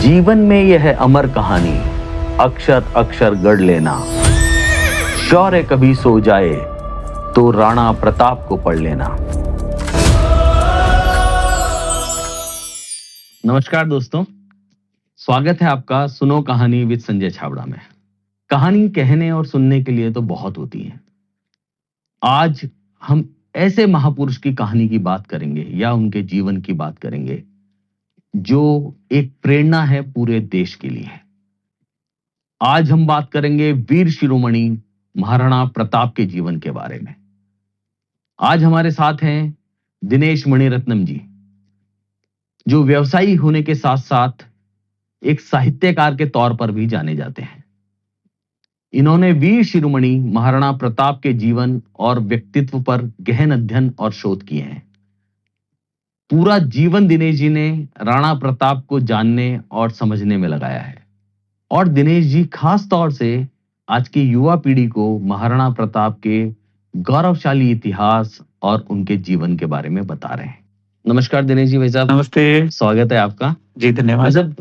जीवन में यह है अमर कहानी, अक्षर अक्षर गढ़ लेना। शौर्य कभी सो जाए तो राणा प्रताप को पढ़ लेना। नमस्कार दोस्तों, स्वागत है आपका सुनो कहानी विद संजय छाबड़ा में। कहानी कहने और सुनने के लिए तो बहुत होती है। आज हम ऐसे महापुरुष की कहानी की बात करेंगे या उनके जीवन की बात करेंगे जो एक प्रेरणा है पूरे देश के लिए। आज हम बात करेंगे वीर शिरोमणि महाराणा प्रताप के जीवन के बारे में। आज हमारे साथ हैं दिनेश मणिरत्नम जी, जो व्यवसायी होने के साथ साथ एक साहित्यकार के तौर पर भी जाने जाते हैं। इन्होंने वीर शिरोमणि महाराणा प्रताप के जीवन और व्यक्तित्व पर गहन अध्ययन और शोध किए हैं। पूरा जीवन दिनेश जी ने राणा प्रताप को जानने और समझने में लगाया है। और दिनेश जी खास तौर से आज की युवा पीढ़ी को महाराणा प्रताप के गौरवशाली इतिहास और उनके जीवन के बारे में बता रहे हैं। नमस्कार दिनेश जी भाई साहब। नमस्ते। स्वागत है आपका। जी धन्यवाद। मतलब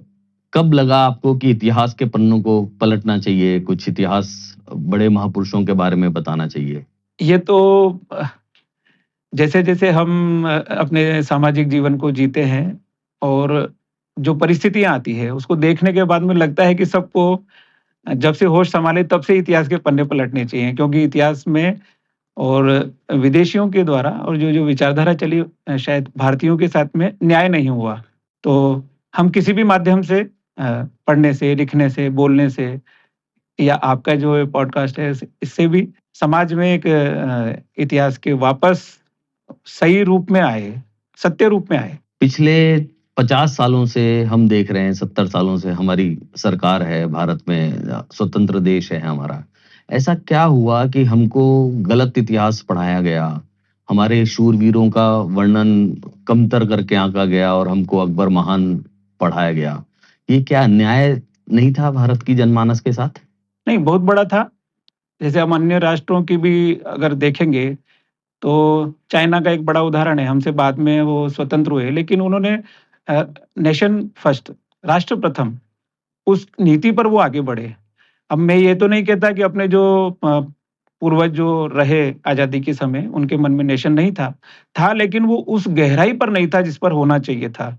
कब लगा आपको कि इतिहास के पन्नों को पलटना चाहिए, कुछ इतिहास बड़े महापुरुषों के बारे में बताना चाहिए? ये तो जैसे जैसे हम अपने सामाजिक जीवन को जीते हैं और जो परिस्थितियां आती है उसको देखने के बाद में लगता है कि सबको जब से होश संभाले तब से इतिहास के पन्ने पलटने चाहिए, क्योंकि इतिहास में और विदेशियों के द्वारा और जो जो विचारधारा चली शायद भारतीयों के साथ में न्याय नहीं हुआ। तो हम किसी भी माध्यम से पढ़ने से, लिखने से, बोलने से या आपका जो पॉडकास्ट है इससे भी समाज में एक इतिहास के वापस सही रूप में आए, सत्य रूप में आए। पिछले 50 सालों से हम देख रहे हैं, 70 सालों से हमारी सरकार है, भारत में स्वतंत्र देश है हमारा। ऐसा क्या हुआ कि हमको गलत इतिहास पढ़ाया गया, हमारे शूरवीरों का वर्णन कमतर करके आंका गया और हमको अकबर महान पढ़ाया गया? ये क्या अन्याय नहीं था भारत की जनमानस के साथ? नहीं, बहुत बड़ा था। जैसे हम अन्य राष्ट्रों की भी अगर देखेंगे तो चाइना का एक बड़ा उदाहरण है। हमसे बाद में वो स्वतंत्र हुए, लेकिन उन्होंने नेशन फर्स्ट, राष्ट्र प्रथम, उस नीति पर वो आगे बढ़े। अब मैं ये तो नहीं कहता कि अपने जो पूर्वज जो रहे आजादी के समय उनके मन में नेशन नहीं था, लेकिन वो उस गहराई पर नहीं था जिस पर होना चाहिए था।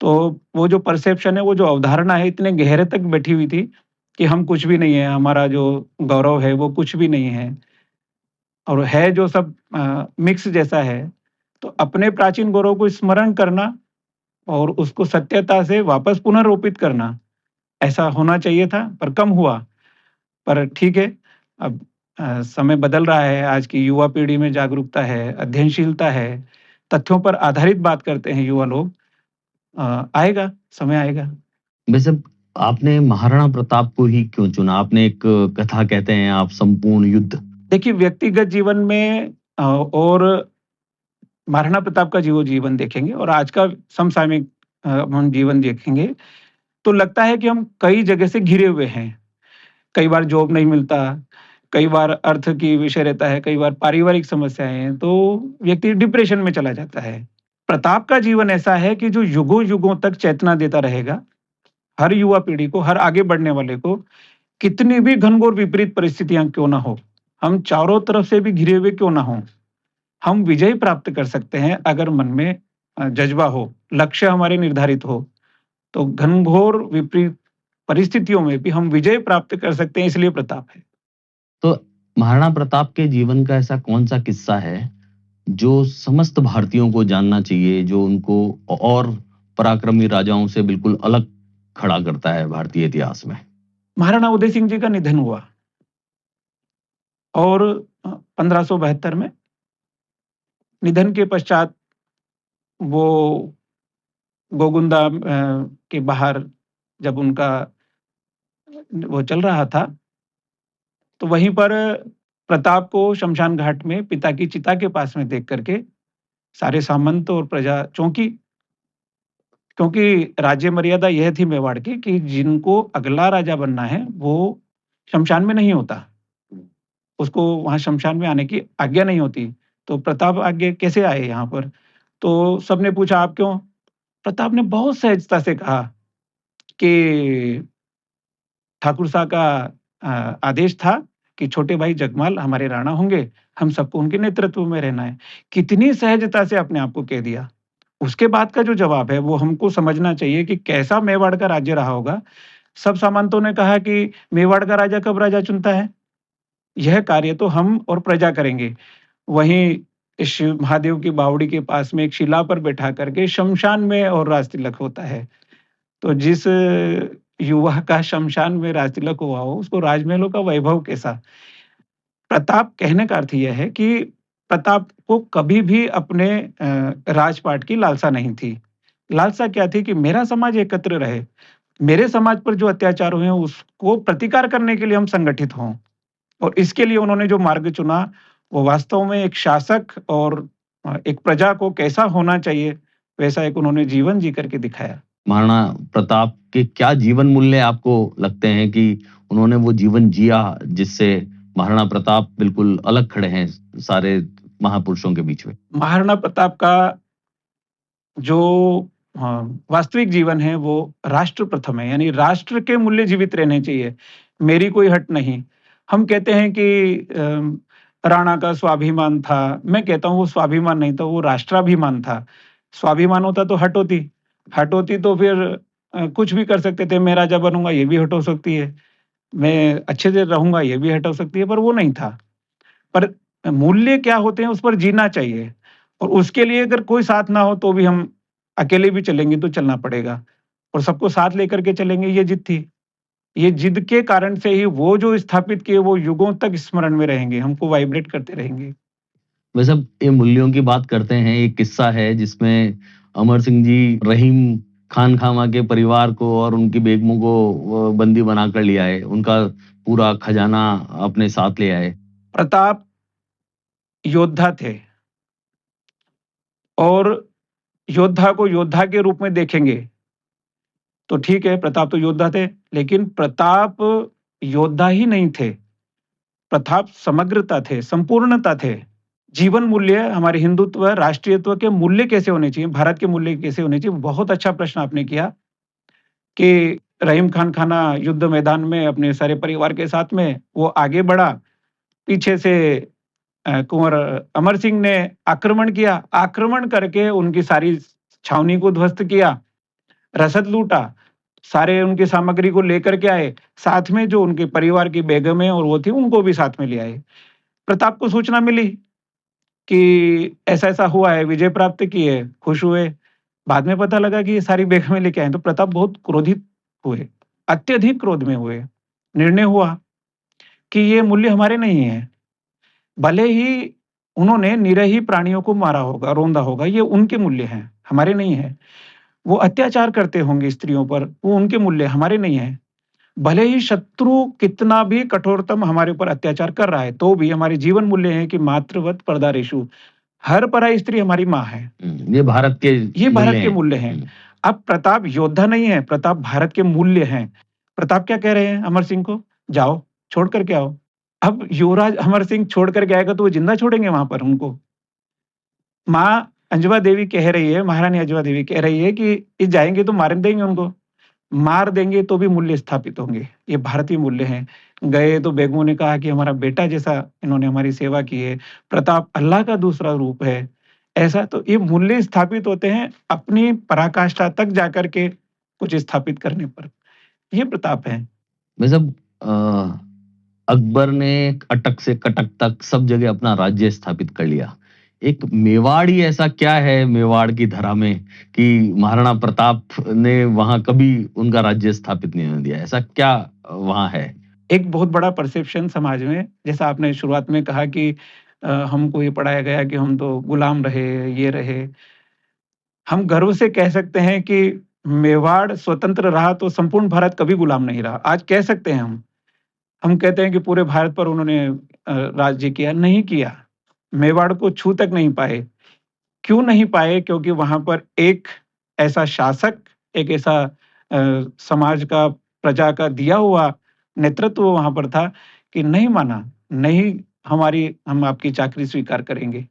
तो वो जो परसेप्शन है, वो जो अवधारणा है, इतने गहरे तक बैठी हुई थी कि हम कुछ भी नहीं है, हमारा जो गौरव है वो कुछ भी नहीं है और है जो सब मिक्स जैसा है। तो अपने प्राचीन गौरव को स्मरण करना और उसको सत्यता से वापस पुनर्रोपित करना, ऐसा होना चाहिए था, पर कम हुआ। पर ठीक है, अब समय बदल रहा है, आज की युवा पीढ़ी में जागरूकता है, अध्ययनशीलता है, तथ्यों पर आधारित बात करते हैं युवा लोग। आएगा, समय आएगा। वैसे आपने महाराणा प्रताप को ही क्यों चुना? आपने एक कथा कहते हैं आप संपूर्ण युद्ध। देखिए, व्यक्तिगत जीवन में और महाराणा प्रताप का जीवन देखेंगे और आज का समसामयिक हम जीवन देखेंगे तो लगता है कि हम कई जगह से घिरे हुए हैं। कई बार जॉब नहीं मिलता, कई बार अर्थ की विषय रहता है, कई बार पारिवारिक समस्याएं हैं, तो व्यक्ति डिप्रेशन में चला जाता है। प्रताप का जीवन ऐसा है कि जो युगों युगों तक चेतना देता रहेगा हर युवा पीढ़ी को, हर आगे बढ़ने वाले को। कितनी भी घनघोर विपरीत परिस्थितियां क्यों ना हो, हम चारों तरफ से भी घिरे हुए क्यों ना हो, हम विजय प्राप्त कर सकते हैं अगर मन में जज्बा हो, लक्ष्य हमारे निर्धारित हो। तो घनघोर विपरीत परिस्थितियों में भी हम विजय प्राप्त कर सकते हैं, इसलिए प्रताप है। तो महाराणा प्रताप के जीवन का ऐसा कौन सा किस्सा है जो समस्त भारतीयों को जानना चाहिए, जो उनको और पराक्रमी राजाओं से बिल्कुल अलग खड़ा करता है भारतीय इतिहास में? महाराणा उदय सिंह जी का निधन हुआ और 1572 में निधन के पश्चात वो गोगुंदा के बाहर जब उनका वो चल रहा था, तो वहीं पर प्रताप को शमशान घाट में पिता की चिता के पास में देख करके सारे सामंत और प्रजा चौंकी, क्योंकि राज्य मर्यादा यह थी मेवाड़ की कि जिनको अगला राजा बनना है वो शमशान में नहीं होता। उसको वहाँ शमशान में आने की आज्ञा नहीं होती। तो प्रताप आगे कैसे आए यहाँ पर? तो सबने पूछा आप क्यों? प्रताप ने बहुत सहजता से कहा कि ठाकुर साहब का आदेश था कि छोटे भाई जगमाल हमारे राणा होंगे, हम सबको उनके नेतृत्व में रहना है। कितनी सहजता से अपने आप को कह दिया। उसके बाद का जो जवाब है वो हमको समझना चाहिए कि कैसा मेवाड़ का राज्य रहा होगा। सब सामंतों ने कहा कि मेवाड़ का राजा कब राजा चुनता है? यह कार्य तो हम और प्रजा करेंगे। वहीं इस शिव महादेव की बावड़ी के पास में एक शिला पर बैठा करके शमशान में और राजतिलक होता है। तो जिस युवा का शमशान में राजतिलक हुआ हो, उसको राजमहलों का वैभव कैसा? प्रताप कहने का अर्थ यह है कि प्रताप को कभी भी अपने राजपाट की लालसा नहीं थी। लालसा क्या थी कि मेरा समाज एकत्र रहे। मेरे समाज पर जो अत्याचार हुए हैं उसको प्रतिकार करने के लिए हम संगठित हों। और इसके लिए उन्होंने जो मार्ग चुना, वो वास्तव में एक शासक और एक प्रजा को कैसा होना चाहिए, वैसा एक उन्होंने जीवन जी करके दिखाया। महाराणा प्रताप के क्या जीवन मूल्य आपको लगते हैं कि उन्होंने वो जीवन जिया जिससे महाराणा प्रताप बिल्कुल अलग खड़े हैं सारे महापुरुषों के बीच में? महाराणा प्रताप का जो वास्तविक जीवन है वो राष्ट्र प्रथम है, यानी राष्ट्र के मूल्य जीवित रहने चाहिए। मेरी कोई हट नहीं। हम कहते हैं कि राणा का स्वाभिमान था, मैं कहता हूँ वो स्वाभिमान नहीं था, वो राष्ट्राभिमान था। स्वाभिमान होता तो हट होती, हट होती तो फिर कुछ भी कर सकते थे। मैं राजा बनूंगा ये भी हट हो सकती है, मैं अच्छे से रहूंगा ये भी हट हो सकती है, पर वो नहीं था। पर मूल्य क्या होते हैं उस पर जीना चाहिए, और उसके लिए अगर कोई साथ ना हो तो भी हम अकेले भी चलेंगे तो चलना पड़ेगा, और सबको साथ लेकर के चलेंगे, ये जिद थी। ये जिद के कारण से ही वो जो स्थापित किए वो युगों तक स्मरण में रहेंगे, हमको वाइब्रेट करते रहेंगे। वैसे अब ये मूल्यों की बात करते हैं, एक किस्सा है जिसमें अमर सिंह जी रहीम खान खामा के परिवार को और उनकी बेगमों को बंदी बनाकर ले आए, उनका पूरा खजाना अपने साथ ले आए। प्रताप योद्धा थे, और योद्धा को योद्धा के रूप में देखेंगे तो ठीक है, प्रताप तो योद्धा थे, लेकिन प्रताप योद्धा ही नहीं थे। प्रताप समग्रता थे, संपूर्णता थे। जीवन मूल्य, हमारे हिंदुत्व, राष्ट्रीयत्व के मूल्य कैसे होने चाहिए, भारत के मूल्य कैसे होने चाहिए, बहुत अच्छा प्रश्न आपने किया कि रहीम खान खाना युद्ध मैदान में अपने सारे परिवार के साथ में वो आगे बढ़ा। पीछे से कुंवर अमर सिंह ने आक्रमण किया, आक्रमण करके उनकी सारी छावनी को ध्वस्त किया, रसद लूटा, सारे उनकी सामग्री को लेकर के आए, साथ में जो उनके परिवार की बेगम है और वो थी उनको भी साथ में ले आए। प्रताप को सूचना मिली कि ऐसा-ऐसा हुआ है, विजय प्राप्त की है, खुश हुए। बाद में पता लगा कि ये सारी बेगमें लेके आए, तो प्रताप बहुत क्रोधित हुए, अत्यधिक क्रोध में हुए। निर्णय हुआ कि ये मूल्य हमारे नहीं है। भले ही उन्होंने निरीह प्राणियों को मारा होगा, रौंदा होगा, ये उनके मूल्य हैं, हमारे नहीं है। वो अत्याचार करते होंगे स्त्रियों पर, वो उनके मूल्य, हमारे नहीं है। भले ही शत्रु कितना भी कठोरतम हमारे ऊपर अत्याचार कर रहा है, तो भी हमारे जीवन मूल्य है कि मातृवत परदारेषु, हर पराई स्त्री हमारी माँ है। ये भारत के ये भारत के मूल्य हैं। अब प्रताप योद्धा नहीं है, प्रताप भारत के मूल्य हैं। प्रताप क्या कह रहे हैं अमर सिंह को? जाओ, छोड़ कर के आओ। अब युवराज अमर सिंह छोड़ कर के आएगा तो वो जिंदा छोड़ेंगे वहां पर उनको? माँ अंजवा देवी कह रही है, महारानी अंजवा देवी कह रही है कि ये जाएंगे तो मार देंगे उनको, मार देंगे तो भी मूल्य स्थापित होंगे। ये भारतीय मूल्य हैं। गए तो बेगमों ने कहा कि हमारा बेटा जैसा इन्होंने हमारी सेवा की है, प्रताप अल्लाह का दूसरा रूप है। ऐसा तो ये मूल्य स्थापित होते हैं अपनी पराकाष्ठा तक जाकर के कुछ स्थापित करने पर। ये प्रताप है। वैसे अकबर ने अटक से कटक तक सब जगह अपना राज्य स्थापित कर लिया। एक मेवाड़ ही ऐसा क्या है मेवाड़ की धरा में कि महाराणा प्रताप ने वहां कभी उनका राज्य स्थापित नहीं होने दिया? ऐसा क्या वहां है? एक बहुत बड़ा परसेप्शन समाज में, जैसा आपने शुरुआत में कहा कि हमको ये पढ़ाया गया कि हम तो गुलाम रहे, ये रहे। हम गर्व से कह सकते हैं कि मेवाड़ स्वतंत्र रहा तो संपूर्ण भारत कभी गुलाम नहीं रहा। आज कह सकते हैं हम। हम कहते हैं कि पूरे भारत पर उन्होंने राज्य किया, नहीं किया। मेवाड़ को छू तक नहीं पाए। क्यों नहीं पाए? क्योंकि वहां पर एक ऐसा शासक, एक ऐसा समाज का, प्रजा का दिया हुआ नेतृत्व वहां पर था कि नहीं माना, नहीं हम आपकी चाकरी स्वीकार करेंगे,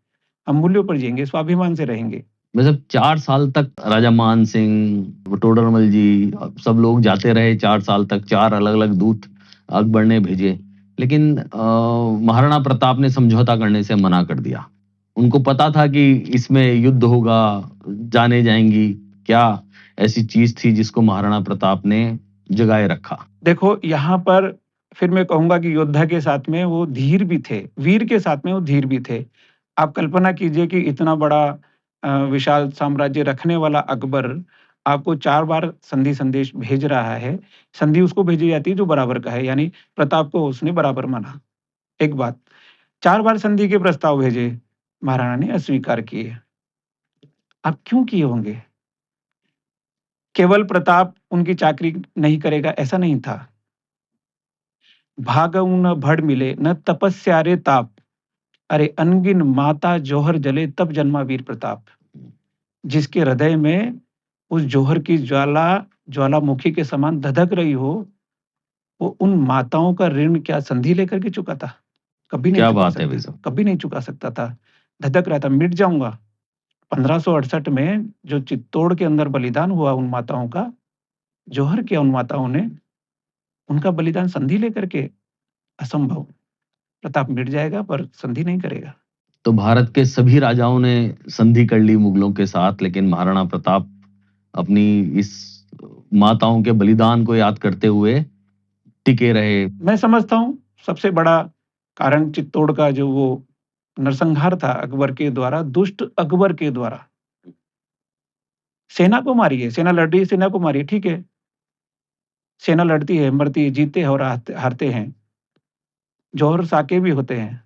हम मूल्यों पर जिएंगे, स्वाभिमान से रहेंगे। मतलब 4 साल तक राजा मान सिंह, टोडरमल जी, सब लोग जाते रहे 4 साल तक, 4 अलग-अलग दूत अकबर ने भेजे। लेकिन महाराणा प्रताप ने समझौता करने से मना कर दिया। उनको पता था कि इसमें युद्ध होगा, जानें जाएँगी। क्या ऐसी चीज़ थी जिसको महाराणा प्रताप ने जगाए रखा? देखो, यहाँ पर फिर मैं कहूँगा कि योद्धा के साथ में वो धीर भी थे, वीर के साथ में वो धीर भी थे। आप कल्पना कीजिए कि इतना बड़ा विशाल साम्राज्य रखने वाला अकबर आपको 4 बार संधि संदेश भेज रहा है। संधि उसको भेजी जाती है जो बराबर का है, यानी प्रताप को उसने बराबर माना। एक बात, 4 बार संधि के प्रस्ताव भेजे, महाराणा ने अस्वीकार किए। अब क्यों किए होंगे? केवल प्रताप उनकी चाकरी नहीं करेगा ऐसा नहीं था। भागऊ न भड़ मिले न तपस्या रे ताप, अरे अनगिन माता जौहर जले तब जन्मा वीर प्रताप। जिसके हृदय में उस जौहर की ज्वाला ज्वालामुखी के समान धधक रही हो, वो उन माताओं का ऋण क्या संधि लेकर के चुका था? कभी नहीं क्या चुका बात है भाई सकता, साहब! कभी नहीं चुका सकता था। धधक रहा था, मिट जाऊंगा। 1568 में जो चित्तौड़ के अंदर बलिदान हुआ उन माताओं का, जौहर किया उन माताओं ने, उनका बलिदान संधि लेकर के असंभव। प्रताप मिट जाएगा पर संधि नहीं करेगा। तो भारत के सभी राजाओं ने संधि कर ली मुगलों के साथ, लेकिन महाराणा प्रताप अपनी इस माताओं के बलिदान को याद करते हुए टिके रहे। मैं समझता हूँ सबसे बड़ा कारण चित्तौड़ का जो वो नरसंहार था अकबर के द्वारा, दुष्ट अकबर के द्वारा। सेना को मारी है, सेना लड़ रही है, सेना को मारी है, ठीक है। सेना लड़ती है, मरती है, जीतते हैं और हारते हैं। जौहर साके भी होते हैं।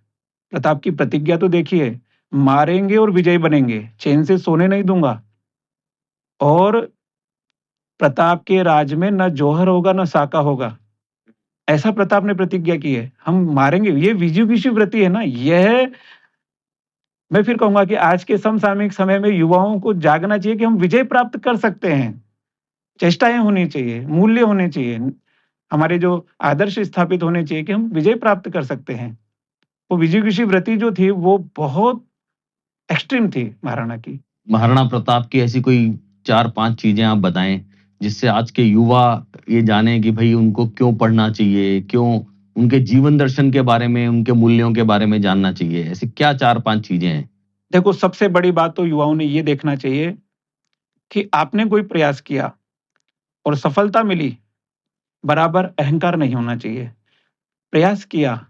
प्रताप की प्रतिज्ञा तो देखिए, मारेंगे और विजयी बनेंगे, चैन से सोने नहीं दूंगा। और प्रताप के राज में न जौहर होगा न साका होगा, ऐसा प्रताप ने प्रतिज्ञा की है। हम मारेंगे, ये विजुगिषुव्रती है ना, यह मैं फिर कहूंगा कि आज के समसामयिक समय में युवाओं को जागना चाहिए कि हम विजय प्राप्त कर सकते हैं। चेष्टाएं होनी चाहिए, मूल्य होने चाहिए, हमारे जो आदर्श स्थापित होने चाहिए कि हम विजय प्राप्त कर सकते हैं। वो विजुगिषुव्रती जो थी वो बहुत एक्सट्रीम थी महाराणा की। महाराणा प्रताप की ऐसी कोई 4-5 चीजें आप बताएं जिससे आज के युवा ये जाने कि भाई उनको क्यों पढ़ना चाहिए, क्यों उनके जीवन दर्शन के बारे में, उनके मूल्यों के बारे में जानना चाहिए। ऐसी क्या 4-5 चीजें हैं? देखो, सबसे बड़ी बात तो युवाओं ने ये देखना चाहिए कि आपने कोई प्रयास किया और सफलता मिली, बराबर अहंकार नहीं होना चाहिए। प्रयास किया,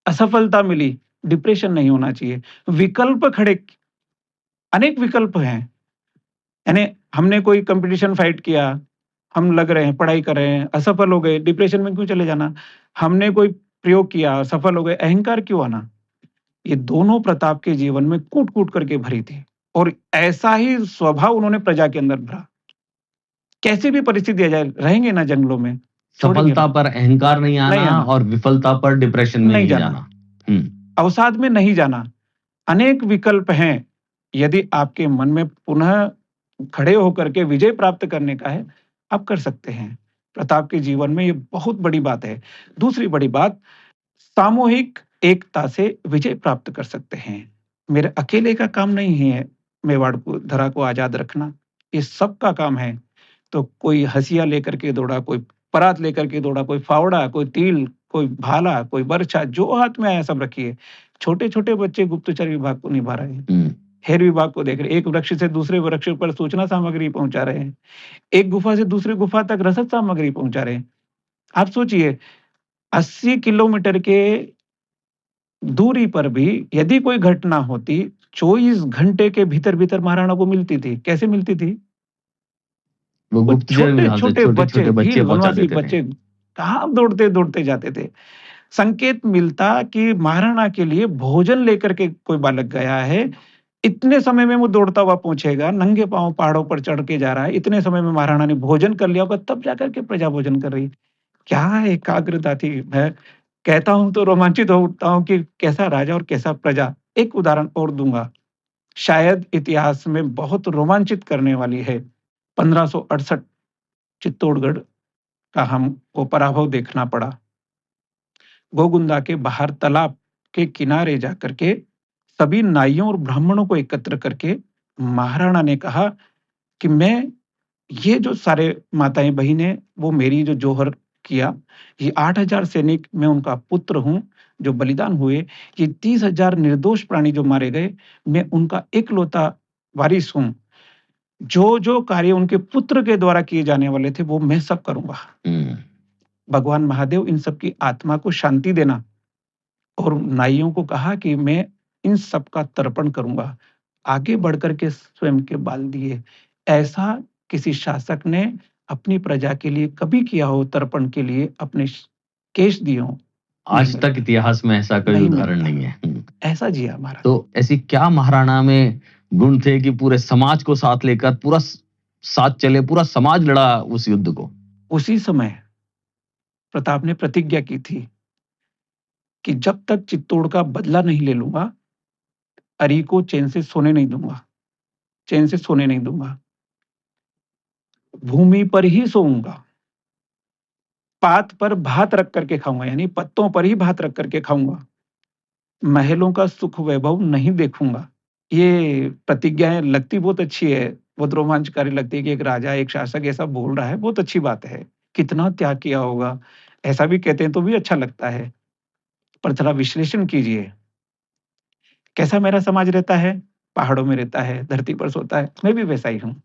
असफलता मिली, डिप्रेशन नहीं होना चाहिए। विकल्प खड़े, अनेक विकल्प हैं। यानी हमने कोई कंपटीशन फाइट किया, हम लग रहे हैं, पढ़ाई कर रहे हैं, असफल हो गए, डिप्रेशन में क्यों चले जाना? हमने कोई प्रयोग किया, सफल हो गए, अहंकार क्यों आना? ये दोनों प्रताप के जीवन में कूट-कूट करके भरी थी और ऐसा ही स्वभाव उन्होंने प्रजा के अंदर भरा। कैसी भी परिस्थिति आ जाए, रहेंगे ना जंगलों में, छोड़ेंगे सफलता नहीं। पर अहंकार नहीं नहीं आना आना, और विफलता पर डिप्रेशन में नहीं नहीं जाना, जाना। हम्म। अवसाद में नहीं जाना। अनेक विकल्प हैं। यदि आपके मन में पुनः खड़े होकर के विजय प्राप्त करने का है, आप कर सकते हैं। प्रताप के जीवन में ये बहुत बड़ी बात है। दूसरी बड़ी बात, सामूहिक एकता से विजय प्राप्त कर सकते हैं। मेरे अकेले का काम नहीं है मेवाड़ को, धरा को आजाद रखना, ये सबका काम है। तो कोई हसिया लेकर के दौड़ा, कोई परात लेकर के दौड़ा, कोई फावड़ा, कोई तील, कोई भाला, कोई बर्छा, जो हाथ में आया सब रखिए। छोटे-छोटे बच्चे गुप्तचर विभाग को निभा रहे हैं। हम्म। हेर विभाग को देख रहे हैं। एक वृक्ष से दूसरे वृक्ष पर सूचना सामग्री पहुंचा रहे हैं। एक गुफा से दूसरी गुफा तक रसद सामग्री पहुंचा रहे हैं। आप सोचिए, 80 किलोमीटर के दूरी पर भी यदि कोई घटना होती, 24 घंटे के भीतर-भीतर महाराणा को मिलती थी। कैसे मिलती थी? वो वो गुप्तचर विभाग से छोटे-छोटे बच्चे, छोटे-छोटे बच्चे भील पहुंचा वनवासी देते थे। बच्चे कहाँ दौड़ते-दौड़ते जाते थे। संकेत मिलता कि महाराणा के लिए भोजन लेकर के कोई बालक गया है, इतने समय में वो दौड़ता हुआ पहुँचेगा, नंगे पाँव पहाड़ों पर चढ़ के जा रहा है, इतने समय में महाराणा ने भोजन कर लिया होगा, तब जाकर के प्रजा भोजन कर रही है। क्या एकाग्रता थी! मैं कहता हूँ तो रोमांचित हो उठता हूँ कि कैसा राजा और कैसा प्रजा। एक उदाहरण और दूँगा, शायद इतिहास में बहुत रोमांचित करने वाली है। 1568 चित्तौड़गढ़ का हमको पराभव देखना पड़ा। गोगुंदा के बाहर तालाब के किनारे जाकर के सभी नाइयों और ब्राह्मणों को एकत्र करके महाराणा ने कहा कि मैं ये जो सारे माताएं बहनें वो मेरी जो जोहर किया, ये 8,000 सैनिक मैं उनका पुत्र हूँ जो बलिदान हुए, ये 30,000 निर्दोष प्राणी जो मारे गए, मैं उनका इकलौता वारिस हूँ। जो जो कार्य उनके पुत्र के द्वारा किए जाने वाले थे वो मैं सब करूंगा। हम्म। भगवान महादेव इन सब की आत्मा को शांति देना। और नाइयों को कहा कि मैं इन सब का तर्पण करूंगा। आगे बढ़कर के स्वयं के बाल दिए। ऐसा किसी शासक ने अपनी प्रजा के लिए कभी किया हो, तर्पण के लिए अपने केश दिए हो, नहीं आज तक मिलता, इतिहास में ऐसा कोई नहीं उदाहरण मिलता। नहीं है। ऐसा जिया महाराज। तो ऐसी क्या महाराणा में गुण थे कि पूरे समाज को साथ लेकर पूरा साथ चले, पूरा समाज लड़ा उस युद्ध को? उसी समय प्रताप ने प्रतिज्ञा की थी कि जब तक चित्तौड़ का बदला नहीं ले लूंगा, अरी को चैन से सोने नहीं दूंगा, चैन से सोने नहीं दूंगा। भूमि पर ही सोऊंगा, पात पर भात रख करके खाऊंगा, यानी पत्तों पर ही भात रख करके खाऊंगा। महलों का सुख वैभव नहीं देखूंगा। ये प्रतिज्ञाएं लगती बहुत अच्छी है, बहुत रोमांचकारी लगती है कि एक राजा, एक शासक ऐसा बोल रहा है, बहुत अच्छी बात है। कितना त्याग किया होगा, ऐसा भी कहते हैं तो भी अच्छा लगता है। पर थोड़ा विश्लेषण कीजिए, कैसा मेरा समाज रहता है? पहाड़ों में रहता है, धरती पर सोता है, मैं भी वैसा ही हूँ।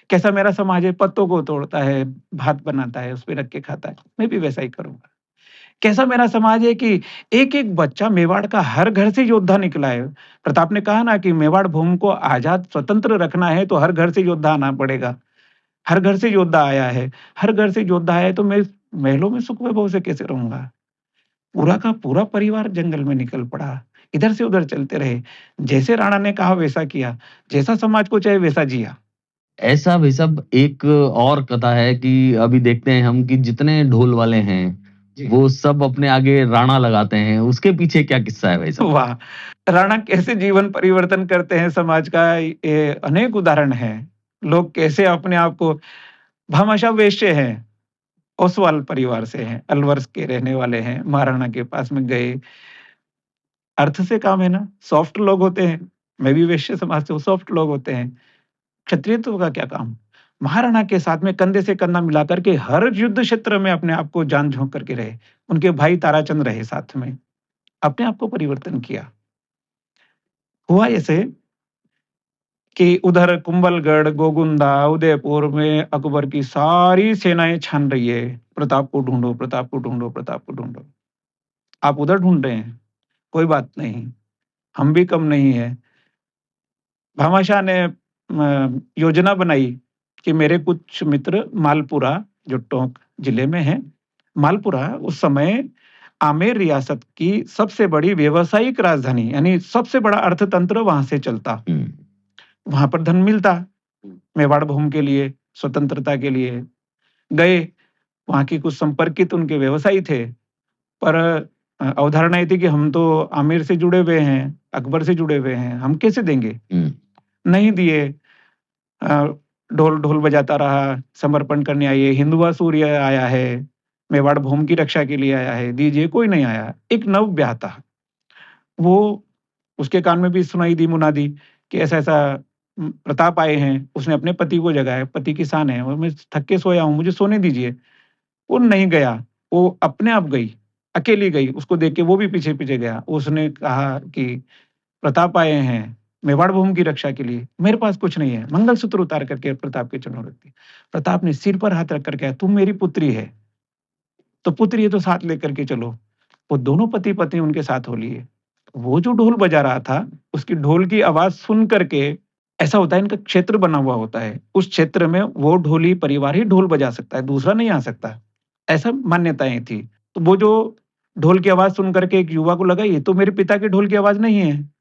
कैसा मेरा समाज है? पत्तों को तोड़ता है, भात बनाता है, उस पे रख के खाता है, मैं भी वैसा ही करूँगा। कैसा मेरा समाज है कि एक-एक बच्चा मेवाड़ का हर घर से योद्धा निकला है। प्रताप ने कहा ना कि मेवाड़ भूमि को आज़ाद स्वतंत्र रखना है तो हर घर से योद्धा आना पड़ेगा। हर घर से योद्धा आया है, हर घर से योद्धा आया है तो मैं महलों में सुख वैभव से कैसे रहूँगा? पूरा का पूरा परिवार जंगल में निकल पड़ा, इधर से उधर चलते रहे। जैसे राणा ने कहा वैसा किया, जैसा समाज को चाहे वैसा जिया। ऐसा भी सब एक और कथा है कि अभी देखते हैं हम कि जितने ढोल वाले हैं जी। वो सब अपने आगे राणा लगाते हैं। उसके पीछे क्या किस्सा है भाई साहब? वाह! राणा कैसे जीवन परिवर्तन करते हैं समाज का, ये अनेक उदाहरण हैं। लोग कैसे अपने आप को, भामाशाह वैश्य हैं, ओसवाल परिवार से हैं, अलवर के रहने वाले हैं, महाराणा के पास में गए। अर्थ से काम है ना, सॉफ्ट लोग होते हैं। मैं भी वैश्य समाज से हूँ, सॉफ्ट लोग होते हैं। क्षत्रियत्व का क्या काम? महाराणा के साथ में कंधे से कंधा मिला करके हर युद्ध क्षेत्र में अपने आप को जान झोंक करके रहे। उनके भाई ताराचंद रहे साथ में, अपने आप को परिवर्तन किया। हुआ ऐसे कि उधर कुंभलगढ़, गोगुंदा, उदयपुर में अकबर की सारी सेनाएं छान रही है, प्रताप को ढूंढो, प्रताप को ढूंढो, प्रताप को ढूंढो। आप उधर ढूंढ रहे हैं, कोई बात नहीं, हम भी कम नहीं है। भामाशाह ने योजना बनाई कि मेरे कुछ मित्र मालपुरा, जो टोंक जिले में है, मालपुरा उस समय आमेर रियासत की सबसे बड़ी व्यावसायिक राजधानी, यानी सबसे बड़ा अर्थतंत्र वहां से चलता। वहां पर धन मिलता मेवाड़ भूमि के लिए, स्वतंत्रता के लिए। गए, वहां की कुछ संपर्कित उनके व्यवसायी थे, पर अवधारणा ये थी कि हम तो आमिर से जुड़े हुए हैं, अकबर से जुड़े हुए हैं, हम कैसे देंगे? नहीं दिए। ढोल ढोल बजाता रहा, समर्पण करने आइए, हिंदुआ सूर्य आया है, मेवाड़ भूमि की रक्षा के लिए आया है, दीजिए, कोई नहीं आया। एक नव ब्याह था, वो उसके कान में भी सुनाई दी मुनादी कि ऐसा-ऐसा प्रताप आए हैं। उसने अपने पति को जगाया, पति किसान है और मैं थक के सोया हूँ, मुझे सोने दीजिए। वो नहीं गया, वो अपने आप गई, अकेली गई, उसको देख के वो भी पीछे-पीछे गया। उसने कहा कि प्रताप आए हैं मेवाड़ भूमि की रक्षा के लिए, मेरे पास कुछ नहीं है। मंगलसूत्र उतार करके प्रताप के चरणों रख दी। प्रताप ने सिर पर हाथ रख कर कहा, तुम मेरी पुत्री है, तो पुत्री है तो साथ लेकर के चलो। वो दोनों पति-पत्नी उनके साथ हो लिए। वो जो ढोल बजा रहा था, उसकी ढोल की आवाज़ सुन करके, ऐसा होता है इनका क्षेत्र बना हुआ होता है। उस क्षेत्र में वो ढोली परिवार ही ढोल बजा सकता है, दूसरा नहीं आ सकता। ऐसा मान्यताएँ थी। तो वो जो ढोल की आवाज़ सुन करके एक युवा को लगा ये तो मेरे पिता के ढोल की आवाज़ नहीं है।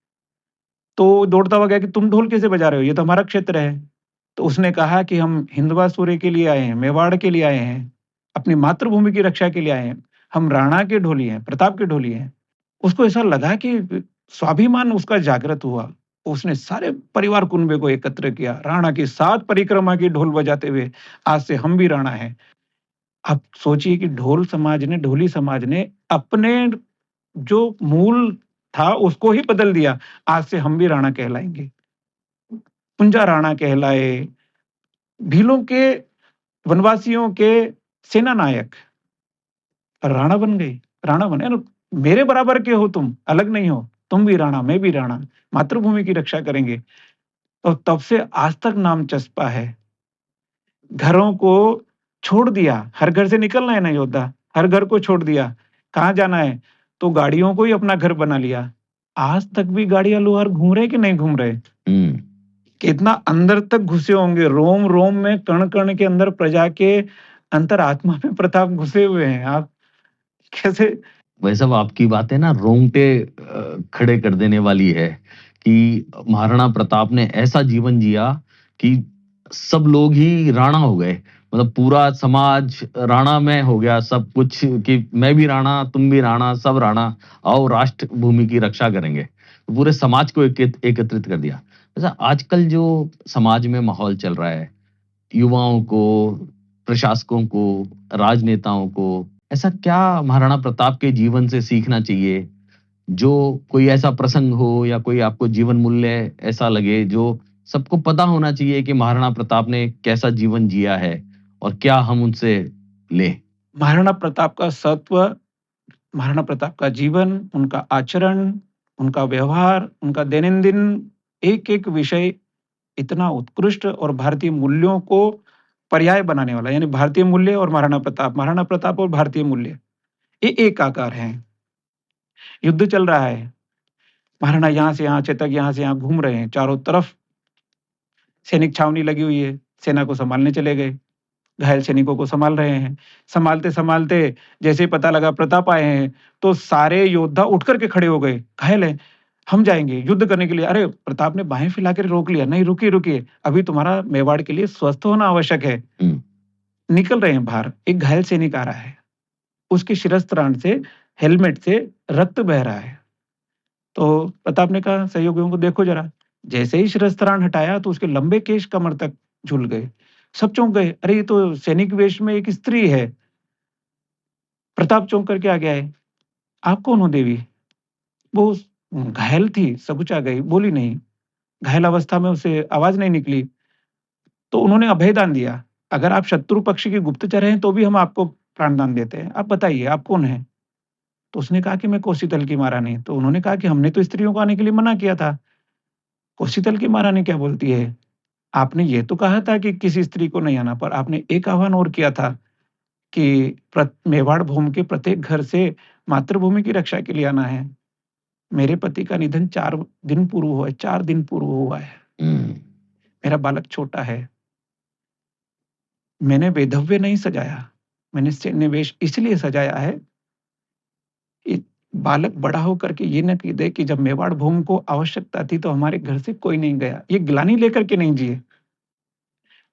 तो दौड़ता हुआ गया कि तुम ढोल कैसे बजा रहे हो? ये तो हमारा क्षेत्र है। तो उसने कहा कि हम हिंदवा सूर्य के लिए आए हैं, मेवाड़ के लिए आए हैं, अपनी मातृभूमि की रक्षा के लिए आए हैं। हम राणा के ढोली हैं, प्रताप के ढोली हैं। उसको ऐसा लगा कि स्वाभिमान उसका जागृत हुआ। उसने सारे परिवार कुनबे को एकत्र किया। राणा की 7 परिक्रमा की ढोल बजाते हुए, आज से हम भी राणा हैं। अब सोचिए कि ढोली समाज ने अपने जो मूल था उसको ही बदल दिया। आज से हम भी राणा कहलाएँगे। पुंजा राणा कहलाए, भीलों के, वनवासियों के सेना नायक राणा बन गए। राणा बने न, मेरे बराबर के हो तुम, अलग नहीं हो। तुम भी राणा, मैं भी राणा, मातृभूमि की रक्षा करेंगे। और तब से आज तक नाम चस्पा है। घरों को छोड़ दिया, हर घर से निकलना है ना योद्धा, हर घर को छोड़ दिया। कहाँ जाना है? तो गाड़ियों को ही अपना घर बना लिया। आज तक भी गाड़ियाँ लोहार घूम रहे कि नहीं घूम रहे? हम्म। कितना अंदर तक घुसे होंगे, रोम-रोम में, कण-कण के अंदर प्रजा के अंतरात्मा में प्रताप घुसे हुए हैं। आप कैसे? भाई साहब, आपकी बातें ना रोंगटे खड़े कर देने वाली है कि महाराणा प्रताप ने ऐसा जीवन जिया कि सब लोग ही राणा हो गए। मतलब पूरा समाज राणा में हो गया, सब कुछ कि मैं भी राणा, तुम भी राणा, सब राणा, आओ राष्ट्र भूमि की रक्षा करेंगे। पूरे समाज को एकत्रित कर दिया। अच्छा, आजकल जो समाज में माहौल चल रहा है, युवाओं को, प्रशासकों को, राजनेताओं को, ऐसा क्या महाराणा प्रताप के जीवन से सीखना चाहिए? जो कोई ऐसा प्रसंग हो या कोई आपको जीवन मूल्य ऐसा लगे जो सबको पता होना चाहिए कि महाराणा प्रताप ने कैसा जीवन जिया है और क्या हम उनसे लें? महाराणा प्रताप का सत्व, महाराणा प्रताप का जीवन, उनका आचरण, उनका व्यवहार, उनका दैनंदिन एक-एक विषय इतना उत्कृष्ट और भारतीय मूल्यों को पर्याय बनाने वाला, यानी भारतीय मूल्य और महाराणा प्रताप और भारतीय मूल्य, ये एक आकार हैं। युद्ध चल रहा है, महाराणा यहाँ से यहाँ, चेतक यहाँ से यहाँ घूम रहे हैं, चारों तरफ सैनिक छावनी लगी हुई है, सेना को संभालने चले गए, घायल सैनिकों को संभाल रहे हैं। संभालते-संभालते जैसे ही पता लगा प्रताप आए हैं, तो सारे योद्धा उठ कर के खड़े हो गए, घायल हैं, हम जाएँगे युद्ध करने के लिए। अरे! प्रताप ने बाहें फैला कर रोक लिया, नहीं रुकिए, रुकिए, अभी तुम्हारा मेवाड़ के लिए स्वस्थ होना आवश्यक है। हुँ, निकल रहे हैं बाहर, एक घायल सैनिक आ रहा है, उसके शिरस्त्राण से, हेलमेट से रक्त बह रहा है। तो प्रताप ने कहा सहयोगियों को, देखो जरा। जैसे ही शिरस्त्राण हटाया तो उसके लंबे केश कमर तक झूल गए। सब चौंक गए, अरे ये तो सैनिक वेश में एक स्त्री है। प्रताप चौंक करके आगे आए, आप कौन हो देवी? वो घायल थी, सकुचा गई, बोली नहीं। घायल अवस्था में उसे आवाज नहीं निकली। तो उन्होंने अभयदान दिया, अगर आप शत्रु पक्ष के गुप्तचर हैं तो भी हम आपको प्राणदान देते हैं। आप बताइए आप कौन हैं? तो उसने कहा कि मैं कौशितल की महारानी। तो उन्होंने कहा कि हमने तो स्त्रियों को आने के लिए मना किया था। कौशितल की महारानी क्या बोलती है? आपने ये तो कहा था कि किसी स्त्री को नहीं आना, पर आपने एक आह्वान और किया था कि मेवाड़ भूमि के प्रत्येक घर से मातृभूमि की रक्षा के लिए आना है। मेरे पति का निधन 4 दिन पूर्व हुआ है, 4 दिन पूर्व हुआ है। हुँ, मेरा बालक छोटा है। मैंने वैधव्य नहीं सजाया, मैंने सैन्य वेश इसलिए सजाया है कि बालक बड़ा होकर के ये ना कह दे कि जब मेवाड़ भूमि को आवश्यकता थी तो हमारे घर से कोई नहीं गया। ये ग्लानि लेकर के नहीं जिए।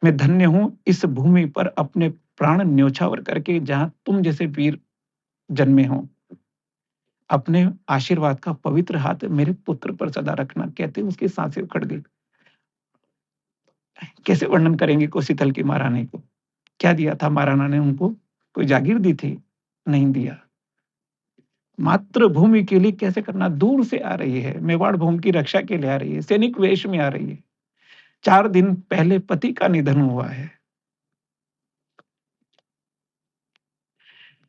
मैं धन्य हूँ इस भूमि पर अपने प्राण न्योछावर करके जहाँ तुम जैसे वीर जन्मे हो। अपने आशीर्वाद का पवित्र हाथ मेरे पुत्र पर सदा रखना, कहते उसकी सांसें उखड़ गई। कैसे वर्णन करेंगे कौशितल की महारानी को? क्या दिया था महाराणा ने उनको? कोई जागीर दी थी? नहीं दिया। मातृभूमि के लिए कैसे करना, दूर से आ रही है, मेवाड़ भूमि की रक्षा के लिए आ रही है, सैनिक वेश में आ रही है। 4 दिन पहले पति का निधन हुआ है।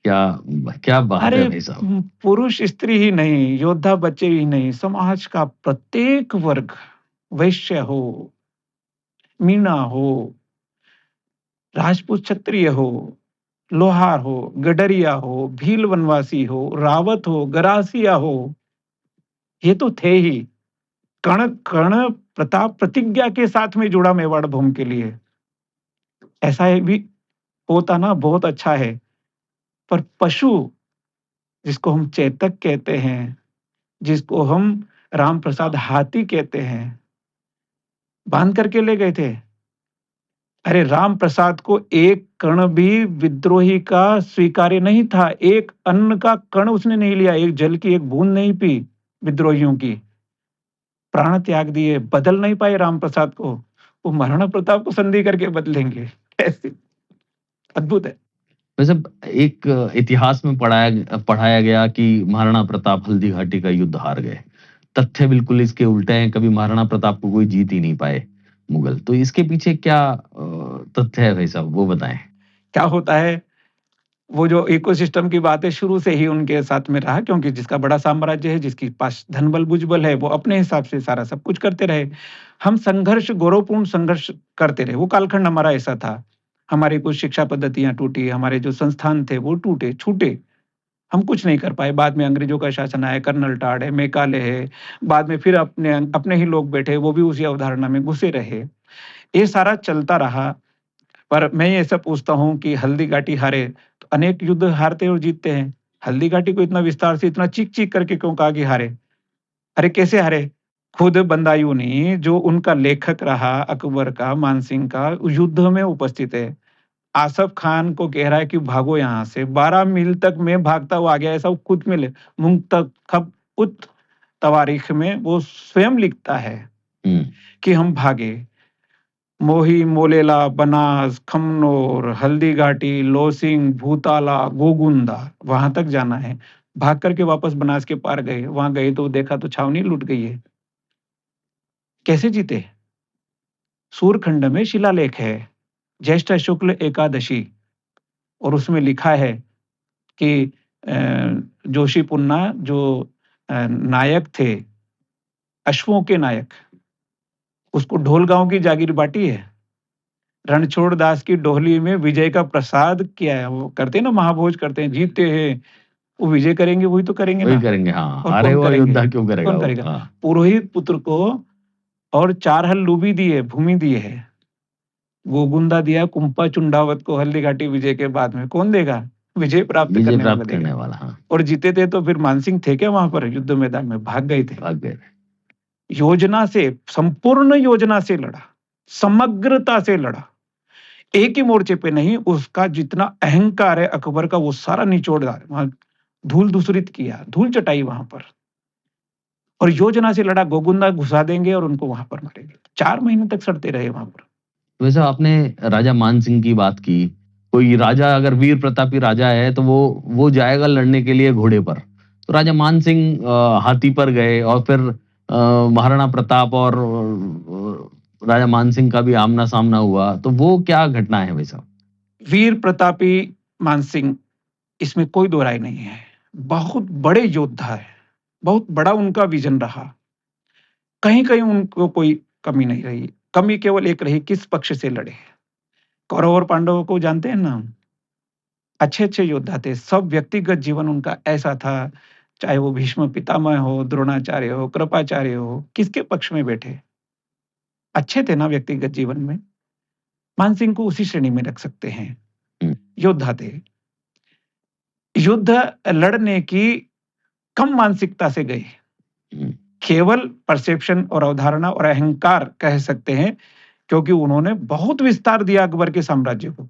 क्या क्या बात अरे है भाई साहब! पुरुष स्त्री ही नहीं, योद्धा बच्चे ही नहीं, समाज का प्रत्येक वर्ग, वैश्य हो, मीणा हो, राजपूत क्षत्रिय हो, लोहार हो, गडरिया हो, भील वनवासी हो, रावत हो, गरासिया हो, ये तो थे ही। कण कण प्रताप प्रतिज्ञा के साथ में जुड़ा मेवाड़ भूमि के लिए। ऐसा है भी होता ना बहुत अच्छा है। पर पशु जिसको हम चेतक कहते हैं, जिसको हम राम प्रसाद हाथी कहते हैं, बांध करके ले गए थे। अरे राम प्रसाद को एक कण भी विद्रोही का स्वीकार्य नहीं था। एक अन्न का कण उसने नहीं लिया, एक जल की एक बूंद नहीं पी विद्रोहियों की। प्राण त्याग दिए, बदल नहीं पाए राम प्रसाद को। वो महाराणा प्रताप को संधि करके बदलेंगे, कैसे? अद्भुत है। वैसे एक इतिहास में पढ़ाया गया कि महाराणा प्रताप हल्दी घाटी का युद्ध हार गए। तथ्य बिल्कुल इसके उल्टे हैं, कभी महाराणा प्रताप को कोई जीत ही नहीं पाए मुगल। तो इसके पीछे क्या तथ्य है भाई साहब, वो बताएं। क्या होता है, वो जो इकोसिस्टम की बात है शुरू से ही उनके साथ में रहा, क्योंकि जिसका बड़ा साम्राज्य है, जिसके पास धन बल भुजबल है, वो अपने हिसाब से सारा सब कुछ करते रहे। हम संघर्ष, गौरवपूर्ण संघर्ष करते रहे। वो कालखंड हमारा ऐसा था। हमारी कुछ शिक्षा पद्धतियां टूटी, हमारे जो संस्थान थे वो टूटे छूटे। हम कुछ नहीं कर पाए। बाद में अंग्रेजों का शासन आया, कर्नल टाड है, मैकाले है। बाद में फिर अपने अपने ही लोग बैठे, वो भी उसी अवधारणा में घुसे रहे। ये सारा चलता रहा। पर मैं ये सब पूछता हूँ कि हल्दी घाटी हारे, तो अनेक युद्ध हारते और जीतते हैं। हल्दी घाटी को इतना विस्तार से, इतना चीख-चीख करके क्यों कहा कि हारे? अरे कैसे हारे? खुद बदायूंनी जो उनका लेखक रहा, अकबर का, मानसिंह का, युद्ध में उपस्थित है। आसफ खान को कह रहा है कि भागो यहाँ से। 12 मील तक मैं भागता हुआ आ गया, ऐसा वो खुद में मुंतखब उत तवारीख में वो स्वयं लिखता है हम्म। कि हम भागे। मोही, मोलेला, बनास, खमनोर, हल्दी घाटी, लोसिंग, भूताला, गोगुंदा, वहां तक जाना है। भाग करके वापस बनास के पार गए। वहां गए तो देखा तो छावनी लूट गई है। कैसे जीते? सूरखंड में शिलालेख है, ज्येष्ठ शुक्ल एकादशी, और उसमें लिखा है कि जोशी पुन्ना जो नायक थे, अश्वों के नायक, उसको ढोल गांव की जागीर बांटी है। रणछोड़ दास की डोहली में विजय का प्रसाद किया है। वो करते हैं ना, महाभोज करते हैं, जीतते हैं, वो विजय करेंगे, वही तो करेंगे वही ना। करेंगे, हाँ। और हारे कौन हुआ करेंगे? योद्धा क्यों करेगा कौन वो, करेगा? हाँ। पुरोहित पुत्र को और 4 हल लूबी दिए, भूमि दिए है। गोगुंदा दिया कुंपा चुंडावत को हल्दी घाटी विजय के बाद में। कौन देगा? विजय प्राप्त विजय करने वाला प्राप्त देगा। करने वाला, हाँ। और जीते थे तो फिर मानसिंह थे क्या वहां पर युद्ध मैदान में? भाग गए थे। भाग गए। योजना से, संपूर्ण योजना से लड़ा, समग्रता से लड़ा। एक ही मोर्चे पे नहीं, उसका जितना अहंकार है अकबर का, वो सारा निचोड़ डाला वहां, धूल दूसरित किया, धूल चटाई वहां पर। और योजना से लड़ा, गोगुंदा घुसा देंगे और उनको वहां पर मारेंगे। 4 महीने तक सड़ते रहे वहां पर। वैसे आपने राजा मान सिंह की बात की। कोई राजा अगर वीर प्रतापी राजा है तो वो जाएगा लड़ने के लिए घोड़े पर। तो राजा मान सिंह हाथी पर गए और फिर महाराणा प्रताप और राजा मान सिंह का भी आमना सामना हुआ। तो वो क्या घटना है भाई साहब? वीर प्रतापी मानसिंह, इसमें कोई दो राय नहीं है। बहुत बड़े योद्धा है, बहुत बड़ा उनका विजन रहा। कहीं कहीं उनको कोई कमी नहीं रही। कमी केवल एक रही, किस पक्ष से लड़े। कौरव और पांडवों को जानते हैं ना, अच्छे अच्छे योद्धा थे। सब व्यक्तिगत जीवन उनका ऐसा था, चाहे वो भीष्म पितामह हो, द्रोणाचार्य हो, कृपाचार्य हो, किसके पक्ष में बैठे? अच्छे थे ना व्यक्तिगत जीवन में। मानसिंह को उसी श्रेणी में रख सकते हैं। हम्म। योद्धा थे। युद्ध लड़ने की कम मानसिकता से गए। हम्म। केवल परसेप्शन और अवधारणा और अहंकार कह सकते हैं, क्योंकि उन्होंने बहुत विस्तार दिया अकबर के साम्राज्य को।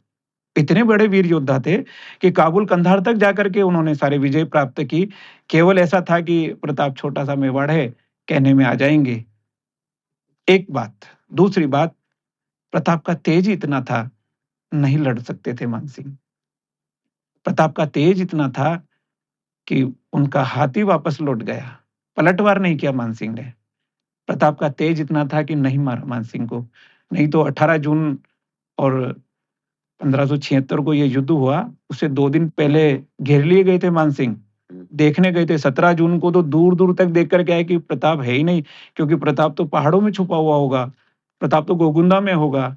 इतने बड़े वीर योद्धा थे कि काबुल कंधार तक जाकर के उन्होंने सारे विजय प्राप्त की। केवल ऐसा था कि प्रताप छोटा सा मेवाड़ है, कहने में आ जाएंगे। एक बात। दूसरी बात, प्रताप का तेज इतना था, नहीं लड़ सकते थे मानसिंह। प्रताप का तेज इतना था कि उनका हाथी वापस लौट गया। पलटवार नहीं किया मानसिंह ने। प्रताप का तेज इतना था कि नहीं मारा मानसिंह को। नहीं तो 18 जून और 1576 को ये युद्ध हुआ, उससे 2 दिन पहले घेर लिए गए थे मानसिंह। देखने गए थे 17 जून को, तो दूर-दूर तक देख कर के आए कि प्रताप है ही नहीं, क्योंकि प्रताप तो पहाड़ों में छुपा हुआ होगा, प्रताप तो गोगुंदा में होगा।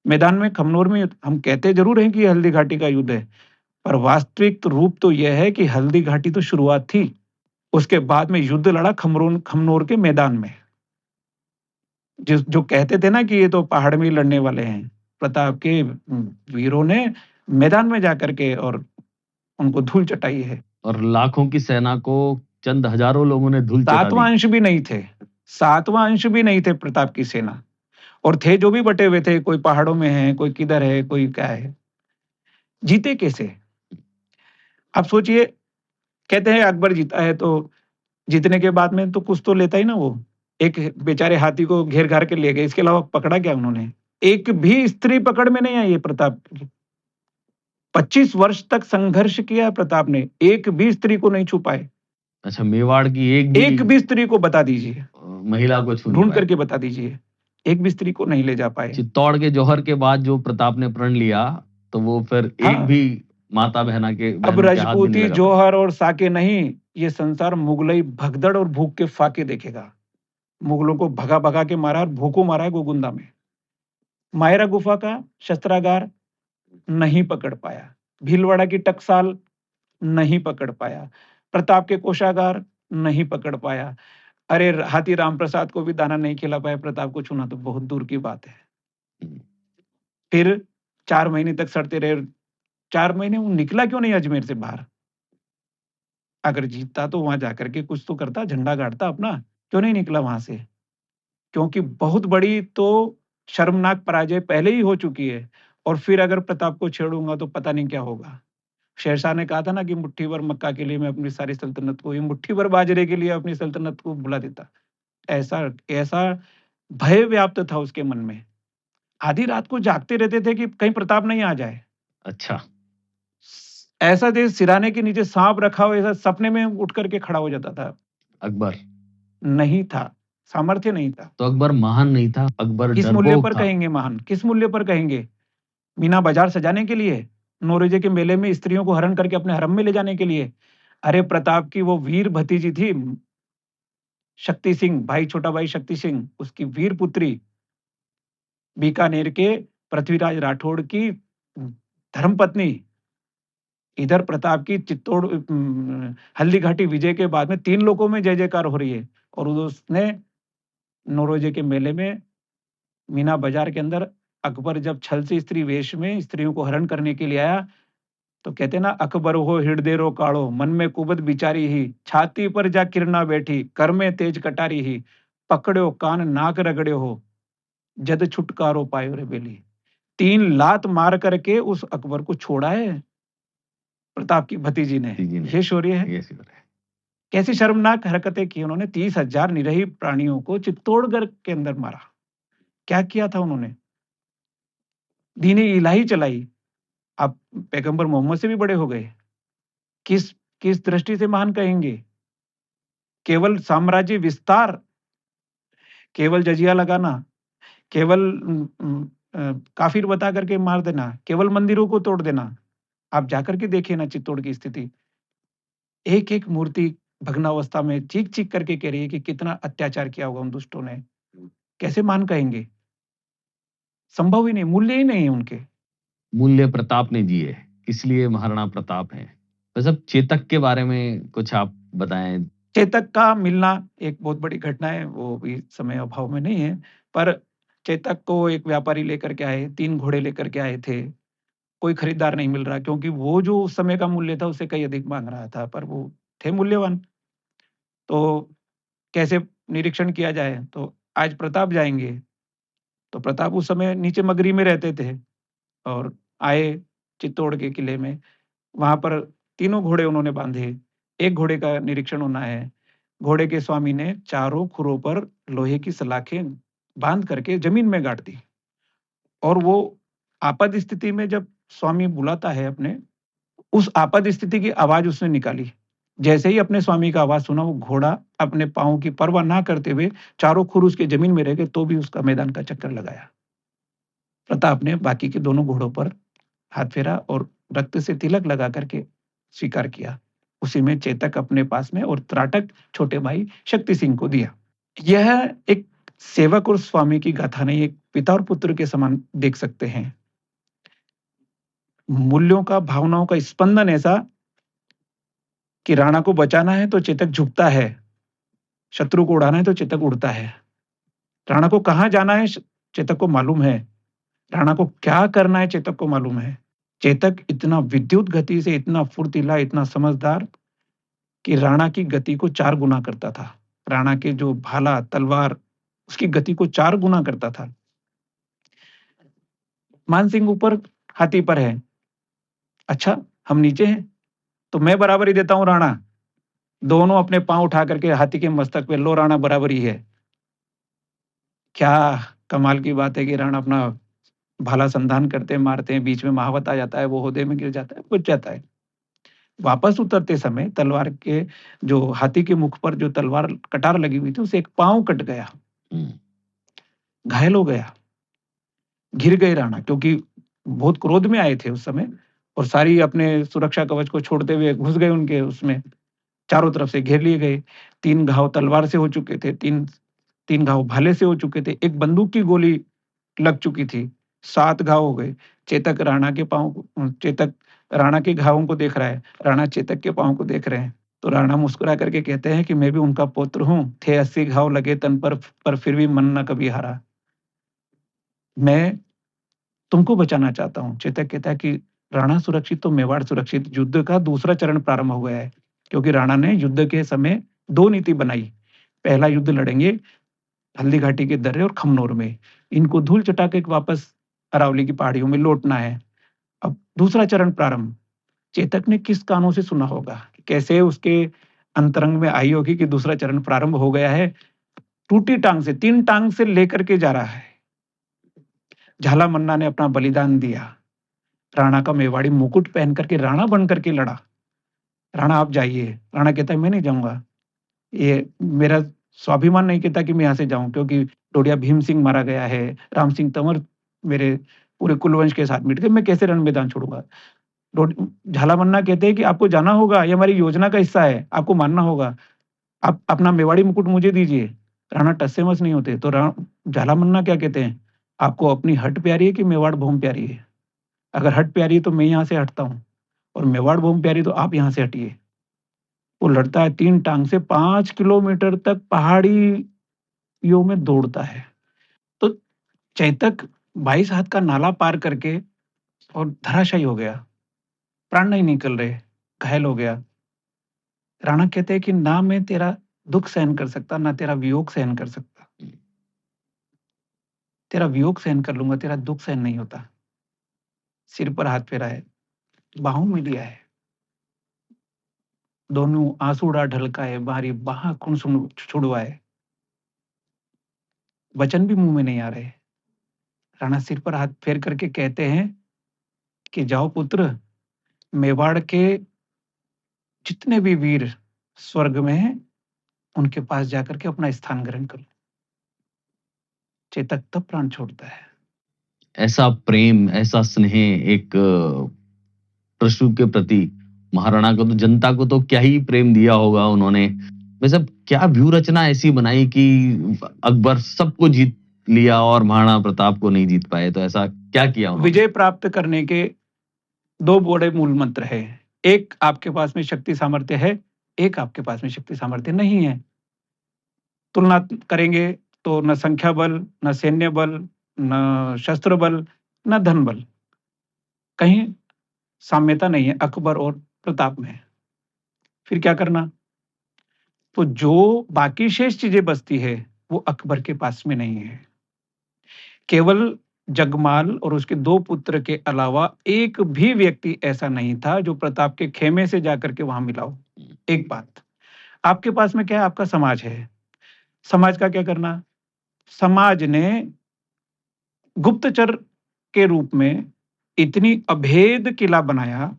मैदान में, खमनोर में हम कहते ज़रूर हैं कि ये हल्दी घाटी का युद्ध है, पर वास्तविक रूप तो यह है कि हल्दी घाटी तो शुरुआत थी। उसके बाद में युद्ध लड़ा खमनोर के मैदान में। जो कहते थे ना कि ये तो पहाड़ में ही लड़ने वाले हैं, प्रताप के वीरों ने मैदान में जाकर के और उनको धूल चटाई है। और लाखों की सेना को चंद हजारों लोगों ने धूल चटा दी। 7वां अंश भी नहीं थे। 7वां अंश भी नहीं थे प्रताप की सेना। और थे जो भी बटे हुए थे, कोई पहाड़ों में है, कोई किधर है, कोई क्या है। जीते कैसे? आप सोचिए, कहते हैं अकबर जीता है तो जीतने के बाद में तो कुछ तो लेता ही ना वो। एक बेचारे हाथी को घेर घार के ले गए, इसके अलावा पकड़ा क्या उन्होंने? एक भी स्त्री पकड़ में नहीं आई है प्रताप की। 25 वर्ष तक संघर्ष किया प्रताप ने, एक भी स्त्री को नहीं छू पाए। अच्छा, मेवाड़ की एक भी स्त्री को बता दीजिए, महिला को छू नहीं ढूंढ पाए। करके बता दीजिए, एक भी स्त्री को नहीं ले जा पाए। चित्तौड़ के जौहर के बाद जो प्रताप ने प्रण लिया, तो वो फिर एक हाँ, भी माता अब बहनों के हाथ भी नहीं रजपूती लगा पाए। जौहर और साके नहीं, ये संसार मुगलई भगदड़ और भूख के फाके देखेगा। मुगलों को भगा भगा के मारा और भूखों मारा है गोगुंदा में। मायरा गुफा का शस्त्रागार नहीं पकड़ पाया, भीलवाड़ा की टकसाल नहीं पकड़ पाया, प्रताप के कोषागार नहीं पकड़ पाया। अरे हाथी राम प्रसाद को भी दाना नहीं खिला पाया, प्रताप को छूना तो बहुत दूर की बात है। फिर 4 महीने तक सड़ते रहे। 4 महीने वो निकला क्यों नहीं अजमेर से बाहर? अगर जीतता तो वहां जाकर के कुछ तो करता, झंडा गाड़ता अपना, क्यों नहीं निकला वहां से? क्योंकि बहुत बड़ी तो शर्मनाक पराजय पहले ही हो चुकी है, और फिर अगर प्रताप को छेड़ूंगा तो पता नहीं क्या होगा। शेरशाह ने कहा था ना कि मुट्ठी भर मक्का के लिए मैं अपनी सारी सल्तनत को, ये मुट्ठी भर बाजरे के लिए अपनी सल्तनत को भुला देता। ऐसा ऐसा भय व्याप्त था उसके मन में। आधी रात को जागते रहते थे कि कहीं प्रताप नहीं आ जाए। अच्छा, ऐसा देश सिराने के नीचे सांप रखा हो, ऐसा सपने में उठ करके खड़ा हो जाता था। अकबर नहीं था, सामर्थ्य नहीं था। तो अकबर महान नहीं था, अकबर किस मूल्य डरपोक पर था। कहेंगे महान? किस मूल्य पर कहेंगे? मीना बाजार सजाने के लिए, नौरोजे के मेले में स्त्रियों को हरण करके अपने हरम में ले जाने के लिए? अरे प्रताप की वो वीर भतीजी थी शक्ति सिंह, भाई छोटा भाई शक्ति सिंह, उसकी वीर पुत्री, बीकानेर के पृथ्वीराज राठौड़ की धर्मपत्नी। इधर प्रताप की चित्तौड़ हल्दीघाटी विजय के बाद में 3 लोकों में जय जयकार हो रही है, और उसने नौरोजे के मेले में मीना बाजार के अंदर अकबर जब छल से स्त्री वेश में स्त्रियों को हरण करने के लिए आया, तो कहते ना, अकबर हो हृदय रो काड़ो, मन में कुबत बिचारी ही, छाती पर जा किरना बैठी, कर में तेज कटारी ही, पकड़ो कान नाक रगड़े हो, जद छुटकारो पायो रे बेली। 3 लात मार करके उस अकबर को छोड़ा है प्रताप की भतीजी ने। ये शौर्य है। ये शौर्य है। कैसी शर्मनाक हरकतें की उन्होंने। 30,000 निरीह प्राणियों को चित्तौड़गढ़ के अंदर मारा। क्या किया था उन्होंने? दीन इलाही चलाई। आप पैगंबर मोहम्मद से भी बड़े हो गए। किस किस दृष्टि से महान कहेंगे? केवल साम्राज्य विस्तार, केवल जजिया लगाना, केवल काफिर बता करके मार देना, केवल मंदिरों को तोड़ देना। आप जाकर के देखिए ना चित्तौड़ की स्थिति। एक एक मूर्ति भग्नावस्था में चीख चीख करके कह रही है कि कितना अत्याचार किया होगा उन दुष्टों ने। कैसे महान कहेंगे? संभव ही नहीं, मूल्य ही नहीं है उनके। मूल्य प्रताप ने जिए, इसलिए महाराणा प्रताप हैं। वैसे अब चेतक के बारे में कुछ आप बताएं। चेतक का मिलना एक बहुत बड़ी घटना है, वो भी समय अभाव में नहीं है, पर चेतक को एक व्यापारी लेकर के आए, 3 घोड़े लेकर के आए थे। कोई खरीदार नहीं मिल रहा, क्योंकि वो जो उस समय का मूल्य था उससे कहीं अधिक मांग रहा था, पर वो थे मूल्यवान। तो कैसे निरीक्षण किया जाए? तो आज प्रताप जाएंगे, तो प्रताप उस समय नीचे मगरी में रहते थे और आए चित्तौड़ के किले में। वहां पर तीनों घोड़े उन्होंने बांधे। एक घोड़े का निरीक्षण होना है। घोड़े के स्वामी ने चारों खुरों पर लोहे की सलाखें बांध करके जमीन में गाड़ दी, और वो आपात स्थिति में जब स्वामी बुलाता है अपने, उस आपात स्थिति की आवाज उसने निकाली। जैसे ही अपने स्वामी का आवाज सुना, वो घोड़ा अपने पांव की परवाह ना करते हुए चारों खुर उसके जमीन में रह गए, तो भी उसका मैदान का चक्कर लगाया। प्रताप ने बाकी के दोनों घोड़ों पर हाथ फेरा और रक्त से तिलक लगा करके स्वीकार किया। उसी में चेतक अपने पास में और त्राटक छोटे भाई शक्ति सिंह को दिया। यह एक सेवक और स्वामी की गाथा नहीं, एक पिता और पुत्र के समान देख सकते हैं। मूल्यों का, भावनाओं का स्पंदन ऐसा कि राणा को बचाना है तो चेतक झुकता है, शत्रु को उड़ाना है तो चेतक उड़ता है। राणा को कहां जाना है चेतक को मालूम है, राणा को क्या करना है चेतक को मालूम है। चेतक इतना विद्युत गति से, इतना फुर्तीला, इतना समझदार कि राणा की गति को 4 गुना करता था। राणा के जो भाला, तलवार, उसकी गति को 4 गुना करता था। मानसिंह ऊपर हाथी पर है, अच्छा हम नीचे हैं तो मैं बराबरी देता हूं राणा। दोनों अपने पांव उठा करके हाथी के मस्तक पे, लो राणा बराबरी है। क्या कमाल की बात है कि राणा अपना भाला संधान करते हैं, मारते हैं, बीच में महावत आ जाता है, वो ओहदे में गिर जाता है, बच जाता है। वापस उतरते समय तलवार के जो हाथी के मुख पर जो तलवार कटार लगी हुई थी, उससे एक पाँव कट गया, हम्म, घायल हो गया, घिर गए राणा, क्योंकि बहुत क्रोध में आए थे उस समय और सारी अपने सुरक्षा कवच को छोड़ते हुए घुस गए उनके उसमें, चारों तरफ से घेर लिए गए। 3 घाव तलवार से हो चुके थे, 3 घाव भाले से हो चुके थे, 1 बंदूक की गोली लग चुकी थी, 7 घाव हो गए। चेतक राणा के घावों को देख रहा है, राणा चेतक के पाँव को देख रहे हैं। तो राणा मुस्कुरा करके कहते हैं कि मैं भी उनका पुत्र हूँ, थे 80 घाव लगे तन पर फिर भी मन ना कभी हारा। मैं तुमको बचाना चाहता हूँ। चेतक कहता है कि राणा सुरक्षित तो मेवाड़ सुरक्षित। युद्ध का दूसरा चरण प्रारंभ हो गया है, क्योंकि राणा ने युद्ध के समय 2 नीति बनाई। पहला युद्ध लड़ेंगे हल्दी घाटी के दर्रे और खमनोर में। इनको धूल चटा के वापस अरावली की पहाड़ियों में लौटना है। अब दूसरा चरण प्रारंभ। चेतक ने किस कानों से सुना होगा? कैसे उसके अंतरंग में आई होगी कि दूसरा चरण प्रारंभ हो गया है। टूटी टांग से, 3 टांग से लेकर के जा रहा है। झाला मन्ना ने अपना बलिदान दिया। राणा का मेवाड़ी मुकुट पहन करके राणा बन करके लड़ा। राणा आप जाइए। राणा कहता है मैं नहीं जाऊँगा। ये मेरा स्वाभिमान नहीं कहता कि मैं यहाँ से जाऊँ, क्योंकि टोडिया भीम सिंह मारा गया है, राम सिंह तंवर मेरे पूरे कुलवंश के साथ मिट गए, मैं कैसे रण मैदान छोड़ूँगा? डोड झाला मन्ना कहते हैं कि आपको जाना होगा, ये हमारी योजना का हिस्सा है, आपको मानना होगा। आप अपना मेवाड़ी मुकुट मुझे दीजिए। राणा टस से मस नहीं होते। तो झाला मन्ना क्या कहते हैं, आपको अपनी हट प्यारी है कि मेवाड़ भूमि प्यारी है? अगर हट प्यारी है तो मैं यहाँ से हटता हूँ, और मेवाड़ भूमि प्यारी तो आप यहाँ से हटिए। वो लड़ता है 3 टांग से 5 किलोमीटर तक पहाड़ियों में दौड़ता है। तो चेतक 22 हाथ का नाला पार करके और धराशायी हो गया, प्राण नहीं निकल रहे, घायल हो गया। राणा कहते हैं कि ना मैं तेरा दुख सहन कर सकता, ना तेरा वियोग सहन कर सकता। तेरा वियोग सहन कर लूंगा, तेरा दुख सहन नहीं होता। सिर पर हाथ फेरा है, बाहों में लिया है, दोनों आंसूड़ा ढलकाए, बाहरी बाह कुन छुड़वाए। वचन भी मुंह में नहीं आ रहे। राणा सिर पर हाथ फेर करके कहते हैं कि जाओ पुत्र, मेवाड़ के जितने भी वीर स्वर्ग में हैं, उनके पास जाकर के अपना स्थान ग्रहण करो। चेतक तब प्राण छोड़ता है। ऐसा प्रेम, ऐसा स्नेह एक परशु के प्रति महाराणा को तो, जनता को तो क्या ही प्रेम दिया होगा उन्होंने। वैसे क्या व्यू रचना ऐसी बनाई कि अकबर सबको जीत लिया और महाराणा प्रताप को नहीं जीत पाए? तो ऐसा क्या किया उन्होंने? विजय प्राप्त करने के 2 बड़े मूल मंत्र हैं। एक आपके पास में शक्ति सामर्थ्य है, एक आपके पास में शक्ति सामर्थ्य नहीं है। तुलना करेंगे तो न संख्या बल, न सैन्य बल, न शस्त्र बल, न धन बल, कहीं साम्यता नहीं है अकबर और प्रताप में। फिर क्या करना? तो जो बाकी शेष चीजें बचती है, वो अकबर के पास में नहीं है। केवल जगमाल और उसके 2 पुत्र के अलावा एक भी व्यक्ति ऐसा नहीं था जो प्रताप के खेमे से जाकर के वहां मिला हो। एक बात, आपके पास में क्या है? आपका समाज है। समाज का क्या करना? समाज ने गुप्तचर के रूप में इतनी अभेद किला बनाया।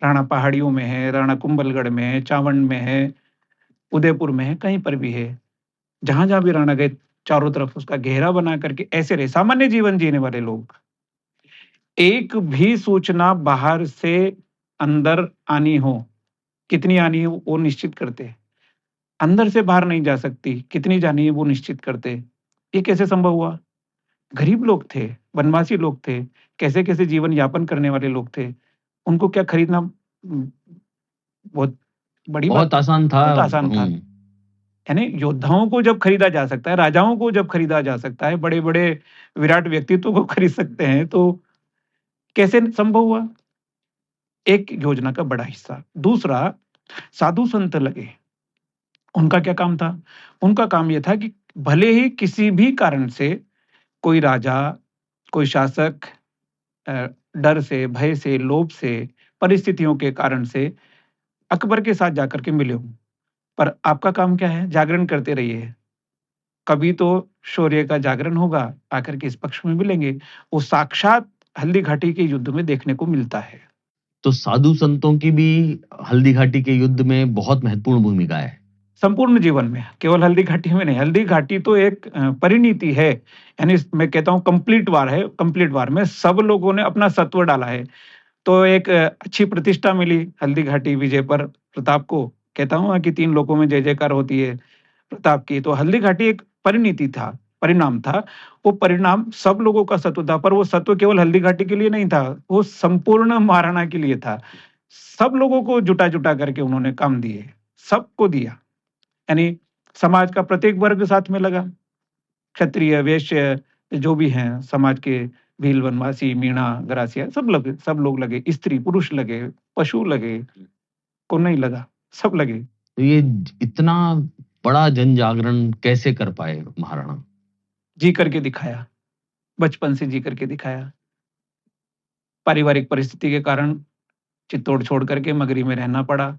राणा पहाड़ियों में है, राणा कुंभलगढ़ में है, चावंड में है, उदयपुर में है, कहीं पर भी है। जहां-जहां भी राणा गए, चारों तरफ उसका घेरा बना करके ऐसे रहे, सामान्य जीवन जीने वाले लोग। एक भी सूचना बाहर से अंदर आनी हो, कितनी आनी है वो निश्चित करते। अंदर से बाहर नहीं जा सकती, कितनी जानी है वो निश्चित करते। ये कैसे संभव हुआ? गरीब लोग थे, वनवासी लोग थे, कैसे-कैसे जीवन यापन करने वाले लोग थे। उनको क्या खरीदना बहुत बड़ी बात बहुत थी, आसान था। बहुत आसान था। यानी योद्धाओं को जब खरीदा जा सकता है, राजाओं को जब खरीदा जा सकता है, बड़े-बड़े विराट व्यक्तित्व को खरीद सकते हैं, तो कैसे संभव हुआ? एक योजना का बड़ा हिस्सा। दूसरा, साधु संत लगे। उनका क्या काम था? उनका काम ये था कि भले ही किसी भी कारण से कोई राजा, कोई शासक डर से, भय से, लोभ से, परिस्थितियों के कारण से अकबर के साथ जाकर के मिले हों, पर आपका काम क्या है? जागरण करते रहिए। कभी तो शौर्य का जागरण होगा, आकर के इस पक्ष में मिलेंगे। वो साक्षात हल्दी घाटी के युद्ध में देखने को मिलता है। तो साधु संतों की भी हल्दी घाटी के युद्ध में बहुत महत्वपूर्ण भूमिका है। संपूर्ण जीवन में, केवल हल्दी घाटी में नहीं। हल्दी घाटी तो एक परिणीति है, यानी मैं कहता हूँ कंप्लीट वार है। कंप्लीट वार में सब लोगों ने अपना सत्व डाला है। तो एक अच्छी प्रतिष्ठा मिली हल्दी घाटी विजय पर प्रताप को। कहता हूँ ना कि 3 लोकों में जय-जयकार होती है प्रताप की। तो हल्दी घाटी एक परिणीति था, परिणाम था। वो परिणाम सब लोगों का सत्व था, पर वो सत्व केवल हल्दी घाटी के लिए नहीं था, वो संपूर्ण महाराणा के लिए था। सब लोगों को जुटा-जुटा करके उन्होंने काम दिए, सबको दिया। यानी समाज का प्रत्येक वर्ग साथ में लगा। क्षत्रिय, वैश्य जो भी हैं समाज के, भील, वनवासी, मीणा, गरासिया सब लोग लगे, स्त्री, पुरुष लगे, पशु लगे, कौन नहीं लगा, सब लगे। तो ये इतना बड़ा जन जागरण कैसे कर पाए महाराणा? जी करके दिखाया, बचपन से जी करके दिखाया। पारिवारिक परिस्थिति के कारण चित्तौड़ छोड़ करके मगरी में रहना पड़ा।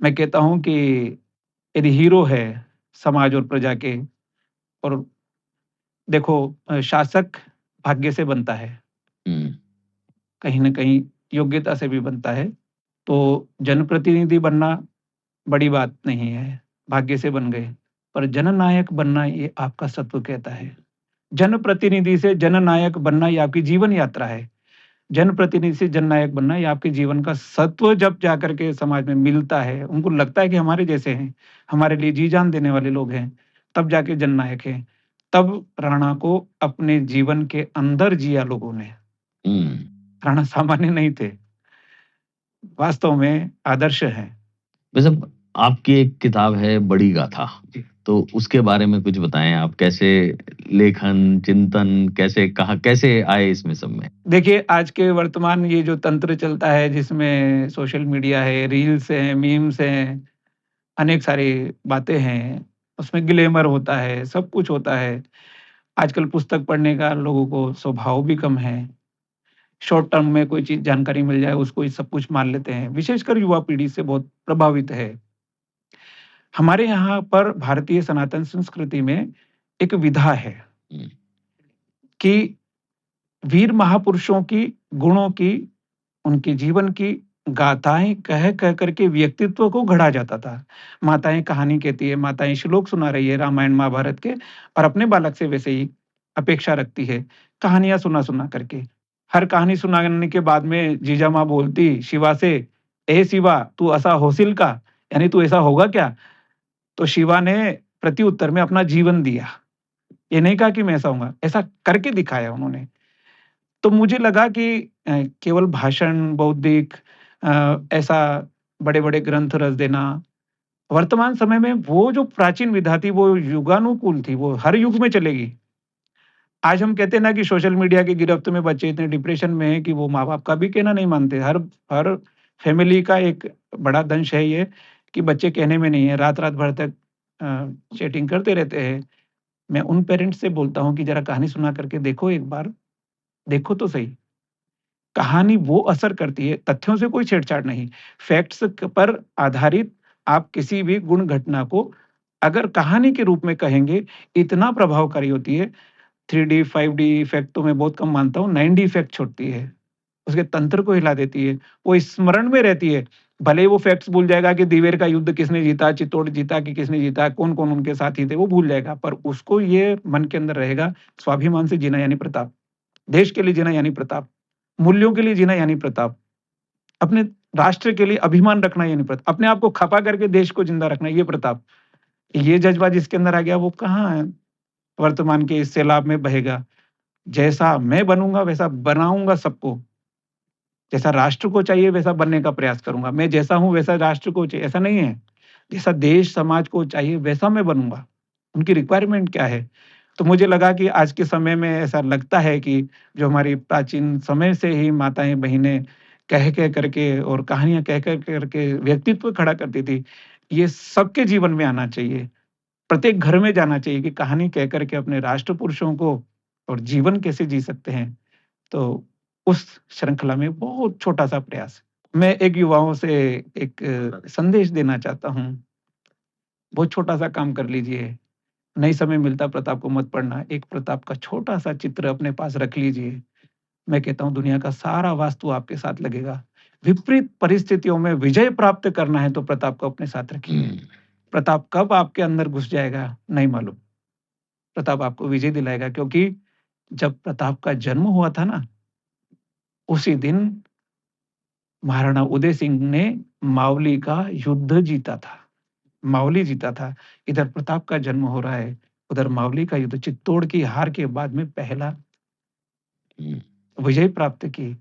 मैं कहता हूँ कि यदि हीरो है समाज और प्रजा के, और देखो शासक भाग्य से बनता है, हम्म। कहीं न कहीं योग्यता से भी बनता है। तो जनप्रतिनिधि बनना बड़ी बात नहीं है, भाग्य से बन गए। पर जननायक बनना ये आपका सत्व कहता है। जनप्रतिनिधि से जननायक बनना ये आपकी जीवन यात्रा है। जनप्रतिनिधि से जननायक बनना ये आपके जीवन का सत्व जब जाकर के समाज में मिलता है, उनको लगता है कि हमारे जैसे हैं, हमारे लिए जी-जान देने वाले लोग हैं, तब जाके जननायक हैं। तब राणा को अपने जीवन के अंदर जिया लोगों ने। हम्म। राणा सामान्य नहीं थे, वास्तव में आदर्श हैं। वैसे आपकी एक किताब है बड़ी गाथा, जी। तो उसके बारे में कुछ बताएं। आप कैसे लेखन, चिंतन कैसे, कहाँ, कैसे आए इसमें सब में? देखिए, आज के वर्तमान ये जो तंत्र चलता है जिसमें सोशल मीडिया है, रील्स हैं, मीम्स हैं, अनेक सारी बातें हैं, उसमें ग्लैमर होता है, सब कुछ होता है। आजकल पुस्तक पढ़ने का लोगों को स्वभाव भी कम है। शॉर्ट टर्म में कोई चीज़ जानकारी मिल जाए उसको ही सब कुछ मान लेते हैं। विशेषकर युवा पीढ़ी से बहुत प्रभावित है। हमारे यहाँ पर भारतीय सनातन संस्कृति में एक विधा है हम्म। कि वीर महापुरुषों की गुणों की, उनके जीवन की गाथाएँ कह कर के व्यक्तित्व को गढ़ा जाता था। माताएँ कहानी कहती है, माताएँ श्लोक सुना रही है रामायण महाभारत के, और अपने बालक से वैसे ही अपेक्षा रखती है, कहानियाँ सुना-सुना करके। हर कहानी सुनाने के बाद में जीजा माँ बोलती शिवा से, "ए शिवा तू ऐसा होशिल का?" यानी तू ऐसा होगा क्या? तो शिवा ने प्रत्युत्तर में अपना जीवन दिया। ये नहीं कहा कि मैं ऐसा होऊँगा, ऐसा करके दिखाया उन्होंने। तो मुझे लगा कि केवल भाषण, बौद्धिक ऐसा बड़े-बड़े ग्रंथ रच देना, वर्तमान समय में वो जो प्राचीन विधा थी, वो युगानुकूल थी, वो हर युग में चलेगी। आज हम कहते हैं ना कि सोशल मीडिया की गिरफ्त में बच्चे इतने डिप्रेशन में हैं कि वो माँ-बाप का भी कहना नहीं मानते। हर हर फैमिली का एक बड़ा दंश है ये कि बच्चे कहने में नहीं है, रात-रात भर तक चैटिंग करते रहते हैं। मैं उन पेरेंट्स से बोलता हूँ कि ज़रा कहानी सुना करके देखो एक बार, देखो तो सही। कहानी वो असर करती है, तथ्यों से कोई छेड़छाड़ नहीं। फैक्ट्स पर आधारित आप किसी भी गुण घटना को अगर कहानी के रूप में कहेंगे, इतना प्रभावकारी होती है। 3D, 5D इफ़ेक्ट तो मैं बहुत कम मानता हूँ, 9D इफ़ेक्ट छोड़ती है। उसके तंत्र को हिला देती है, वो स्मरण में रहती है। भले ही वो फैक्ट्स भूल जाएगा कि दिवेर का युद्ध किसने जीता, चित्तौड़ जीता कि किसने जीता, कौन-कौन उनके साथी थे, वो भूल जाएगा। पर उसको ये मन के अंदर रहेगा, स्वाभिमान से जीना यानी प्रताप, देश के लिए जीना यानी प्रताप, मूल्यों के लिए जीना यानी प्रताप, अपने राष्ट्र के लिए अभिमान रखना यानी प्रताप, अपने आप को खपा करके देश को जिंदा रखना ये प्रताप। ये जज़्बा जिसके अंदर आ गया वो कहाँ है वर्तमान के इस सैलाब में बहेगा। जैसा मैं बनूँगा वैसा बनाऊँगा सबको, जैसा राष्ट्र को चाहिए वैसा बनने का प्रयास करूँगा। मैं जैसा हूँ वैसा राष्ट्र को चाहिए, ऐसा नहीं है। जैसा देश समाज को चाहिए वैसा मैं बनूँगा। उनकी रिक्वायरमेंट क्या है? तो मुझे लगा कि आज के समय में ऐसा लगता है कि जो हमारी प्राचीन समय से ही माताएँ-बहिनें कह करके और कहानियाँ कह करके व्यक्तित्व खड़ा करती थी, ये सबके जीवन में आना चाहिए। प्रत्येक घर में जाना चाहिए कि कहानी कह कर के अपने राष्ट्र पुरुषों को और जीवन कैसे जी सकते हैं। तो उस श्रृंखला में बहुत छोटा-सा प्रयास। मैं एक युवाओं से एक संदेश देना चाहता हूँ। बहुत छोटा-सा काम कर लीजिए। नहीं समय मिलता प्रताप को मत पढ़ना, एक प्रताप का छोटा-सा चित्र अपने पास रख लीजिए। मैं कहता हूँ दुनिया का सारा वास्तु आपके साथ लगेगा। विपरीत परिस्थितियों में विजय प्राप्त करना है तो प्रताप को अपने साथ रखिए। प्रताप कब आपके अंदर घुस जाएगा नहीं मालूम। प्रताप आपको विजय दिलाएगा, क्योंकि जब प्रताप का जन्म हुआ था ना, उसी दिन महाराणा उदय सिंह ने मावली का युद्ध जीता था। मावली जीता था। इधर प्रताप का जन्म हो रहा है, उधर मावली का युद्ध, चित्तौड़ की हार के बाद में पहला विजय प्राप्त की।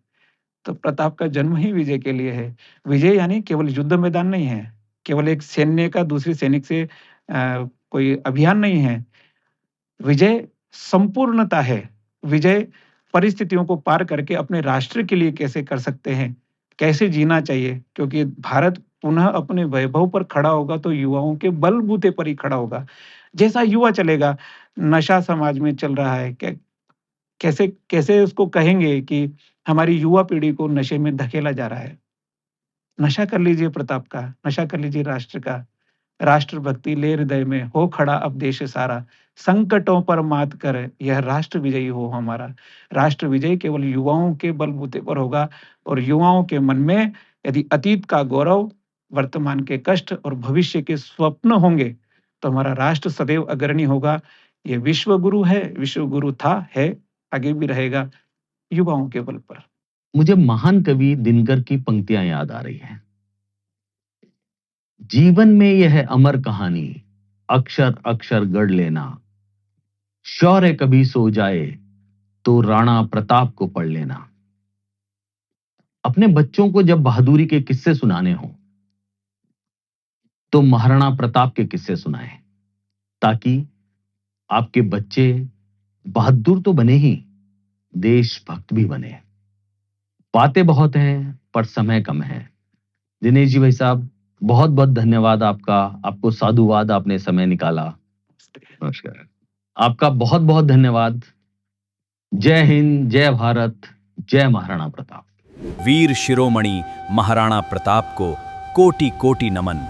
तो प्रताप का जन्म ही विजय के लिए है। विजय यानी केवल युद्ध मैदान नहीं है, केवल एक सैन्य का दूसरे सैनिक से कोई अभियान नहीं है। विजय संपूर्णता है। विजय परिस्थितियों को पार करके अपने राष्ट्र के लिए कैसे कर सकते हैं, कैसे जीना चाहिए, क्योंकि भारत पुनः अपने वैभव पर खड़ा होगा तो युवाओं के बलबूते पर ही खड़ा होगा। जैसा युवा चलेगा, नशा समाज में चल रहा है, कैसे कैसे उसको कहेंगे कि हमारी युवा पीढ़ी को नशे में धकेला जा रहा है। नशा कर लीजिए प्रताप का, नशा कर लीजिए राष्ट्र का। राष्ट्रभक्ति ले हृदय में, हो खड़ा अब देश सारा। संकटों पर मात कर यह राष्ट्र विजयी हो हमारा। राष्ट्र विजय केवल युवाओं के बलबूते पर होगा, और युवाओं के मन में यदि अतीत का गौरव, वर्तमान के कष्ट और भविष्य के स्वप्न होंगे तो हमारा राष्ट्र सदैव अग्रणी होगा। ये विश्व गुरु है, विश्व गुरु था, है, आगे भी रहेगा, युवाओं के बल पर। मुझे महान कवि दिनकर की पंक्तियां याद आ रही हैं। जीवन में यह अमर कहानी, अक्षर अक्षर गढ़ लेना। शौर्य कभी सो जाए तो राणा प्रताप को पढ़ लेना। अपने बच्चों को जब बहादुरी के किस्से सुनाने हो तो महाराणा प्रताप के किस्से सुनाएं, ताकि आपके बच्चे बहादुर तो बने ही, देशभक्त भी बने। बातें बहुत हैं पर समय कम है। दिनेश जी भाई साहब, बहुत बहुत धन्यवाद आपका। आपको साधुवाद, आपने समय निकाला। नमस्कार। आपका बहुत बहुत धन्यवाद। जय हिंद, जय भारत, जय महाराणा प्रताप। वीर शिरोमणि महाराणा प्रताप को कोटि कोटि नमन।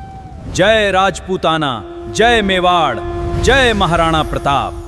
जय राजपूताना, जय मेवाड़, जय महाराणा प्रताप।